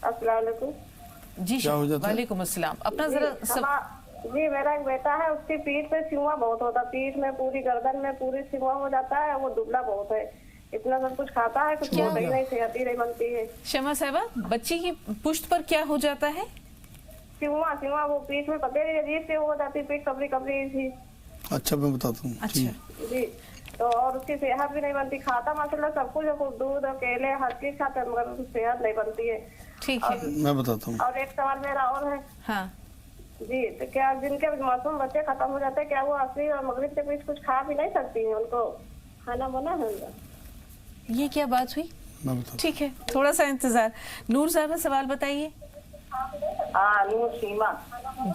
السلام علیکم۔ جی وعلیکم السلام، اپنا ذرا۔ جی میرا ایک بیٹا ہے، اس کی پیٹھ پہ سنگوا بہت ہوتا ہے، پیٹھ میں پوری گردن میں پوری سنگوا ہو جاتا ہے، وہ دبلا بہت ہے، اتنا سب کچھ کھاتا ہے، کچھ نہیں صحت ہی نہیں بنتی ہے۔ شمع صاحبہ، بچی کی پشت پر کیا ہو جاتا ہے؟ سنگوا وہ پیٹھ میں پتے عجیب سے ہو جاتی، پیٹ کبری کبری تھی۔ اچھا میں بتاتا ہوں۔ اچھا جی، تو اور اس کی صحت بھی نہیں بنتی، کھاتا ماشاءاللہ سب کچھ، دودھ اور کیلے ہر چیز کھاتا ہے، مگر صحت نہیں بنتی ہے۔ ٹھیک ہے، میں بتاتا ہوں۔ اور ایک سوال میرا اور ہے۔ ہاں جی، تو کیا جن کے معصوم بچے ختم ہو جاتے ہیں، کیا وہ عصری اور مغرب کے بیچ کچھ کھا بھی نہیں سکتی ہیں؟ ان کو کھانا بنا ہے؟ یہ کیا بات ہوئی؟ ٹھیک ہے، تھوڑا سا انتظار۔ نور صاحبہ سوال بتائیے۔ ہاں، نور سیما۔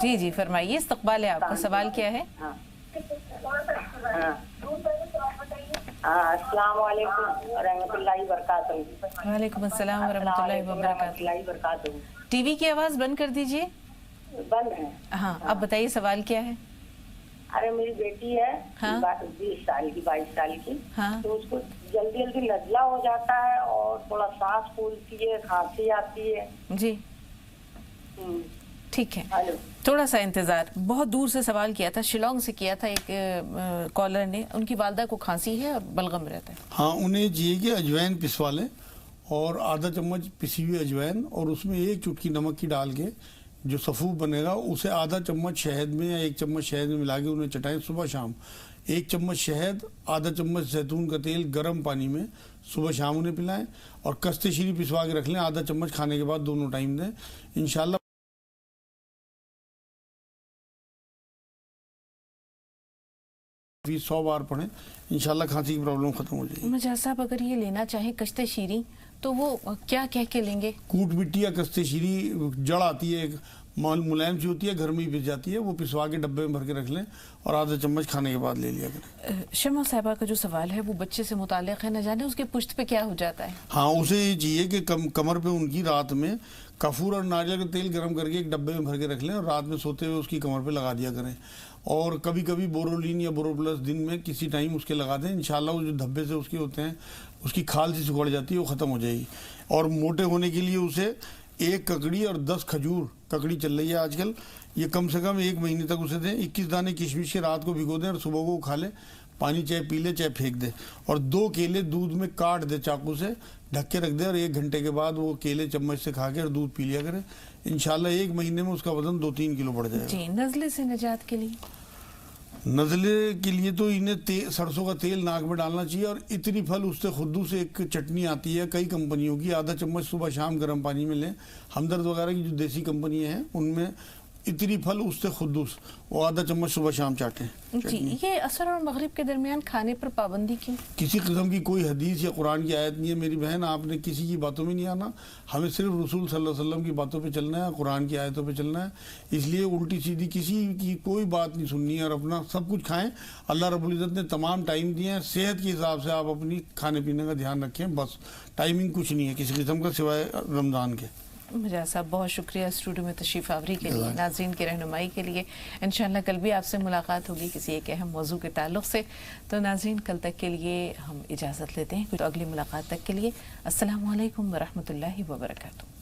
جی جی فرمائیے، استقبال ہے آپ کا، سوال کیا ہے؟ السلام علیکم ورحمۃ اللہ وبرکاتہ۔ وعلیکم السلام ورحمۃ اللہ وبرکاتہ۔ ٹی وی کی آواز بند کر دیجیے۔ بند ہے؟ ہاں، اب بتائیے سوال کیا ہے؟ ارے میری بیٹی ہے 20 سال کی، 22 سال کی، تو اس کو جلدی جلدی نزلہ ہو جاتا ہے اور تھوڑا سانس پھولتی ہے، کھانسی آتی ہے۔ جی ٹھیک ہے، تھوڑا سا انتظار۔ بہت دور سے سوال کیا تھا، شیلانگ سے کیا تھا ایک کالر نے، ان کی والدہ کو کھانسی ہے اور بلغم رہتا ہے۔ ہاں، انہیں چاہیے کہ اجوائن پسوا لیں، اور آدھا چمچ پسی ہوئی اجوائن، اور اس میں 1 چٹکی نمک کی ڈال کے جو سفوف بنے گا اسے آدھا چمچ شہد میں یا 1 چمچ شہد میں ملا کے انہیں چٹائیں صبح شام۔ 1 چمچ شہد، آدھا چمچ زیتون کا تیل گرم پانی میں صبح شام انہیں پلائیں، اور کستے شیری پسوا کے رکھ لیں، آدھا چمچ کھانے کے بعد دونوں ٹائم دیں، انشاءاللہ 100 بار پڑھیں، انشاءاللہ کھانسی کی پرابلم ختم ہو جائے گی۔ مجاز صاحب، اگر یہ لینا چاہیں کشتے شیری تو وہ کیا کہہ کے لیں گے؟ کوٹ مٹی یا کستے شیری جڑ آتی ہے، ایک ملائم سی ہوتی ہے، گھر میں ہی پس جاتی ہے، وہ پسوا کے ڈبے میں بھر کے رکھ لیں اور آدھا چمچ کھانے کے بعد لے لیا کریں۔ شمع صاحبہ کا جو سوال ہے وہ بچے سے متعلق ہے، نہ جانے اس کے پشت پہ کیا ہو جاتا ہے۔ ہاں، اسے یہ چاہیے کہ کمر پہ ان کی رات میں کافور اور ناریل کا تیل گرم کر کے ایک ڈبے میں بھر کے رکھ لیں، اور رات میں سوتے ہوئے اس کی کمر پہ لگا دیا کریں، اور کبھی کبھی بورولین یا بورو پلس دن میں کسی ٹائم اس کے لگا دیں، انشاءاللہ وہ جو دھبے سے اس کے ہوتے ہیں، اس کی کھال سے سکڑ جاتی ہے، وہ ختم ہو جائے گی۔ اور موٹے ہونے کے لیے اسے 1 ککڑی اور 10 کھجور، ککڑی چل رہی ہے آج کل، یہ کم سے کم 1 مہینے تک اسے دیں، 21 دانے کشمش کے رات کو بھگو دیں اور صبح کو کھا لے، پانی چاہے پی لے چاہے پھینک دے، اور 2 کیلے دودھ میں کاٹ دے چاقو سے، ڈھک کے رکھ دے، اور 1 گھنٹے کے بعد وہ کیلے چمچ سے کھا کے اور دودھ پی لیا کرے، انشاءاللہ 1 مہینے میں اس کا وزن 2-3 کلو بڑھ جائے گا۔ جی، نزلے سے نجات کے لیے؟ نزلے کے لیے تو انہیں سرسوں کا تیل ناک میں ڈالنا چاہیے، اور اتنی پھل اس سے خودو سے ایک چٹنی آتی ہے کئی کمپنیوں کی، آدھا چمچ صبح شام گرم پانی میں لیں، ہمدرد وغیرہ کی جو دیسی کمپنیاں ہیں ان میں اتنی پھل اس سے خودوس، وہ آدھا چمچ صبح شام چاٹیں۔ جی، یہ عصر اور مغرب کے درمیان کھانے پر پابندی کیوں؟ کسی قسم کی کوئی حدیث یا قرآن کی آیت نہیں ہے میری بہن، آپ نے کسی کی باتوں میں نہیں آنا، ہمیں صرف رسول صلی اللہ علیہ وسلم کی باتوں پہ چلنا ہے، قرآن کی آیتوں پہ چلنا ہے، اس لیے الٹی سیدھی کسی کی کوئی بات نہیں سننی ہے، اور اپنا سب کچھ کھائیں۔ اللہ رب العزت نے تمام ٹائم دیے ہیں، صحت کے حساب سے آپ اپنی کھانے پینے کا دھیان رکھیں، بس ٹائمنگ کچھ نہیں ہے کسی قسم کا سوائے رمضان کے۔ مجاز صاحب بہت شکریہ اسٹوڈیو میں تشریف آوری کے لیے، ناظرین کی رہنمائی کے لیے۔ انشاءاللہ کل بھی آپ سے ملاقات ہوگی کسی ایک اہم موضوع کے تعلق سے، تو ناظرین کل تک کے لیے ہم اجازت لیتے ہیں، تو اگلی ملاقات تک کے لیے السلام علیکم ورحمۃ اللہ وبرکاتہ۔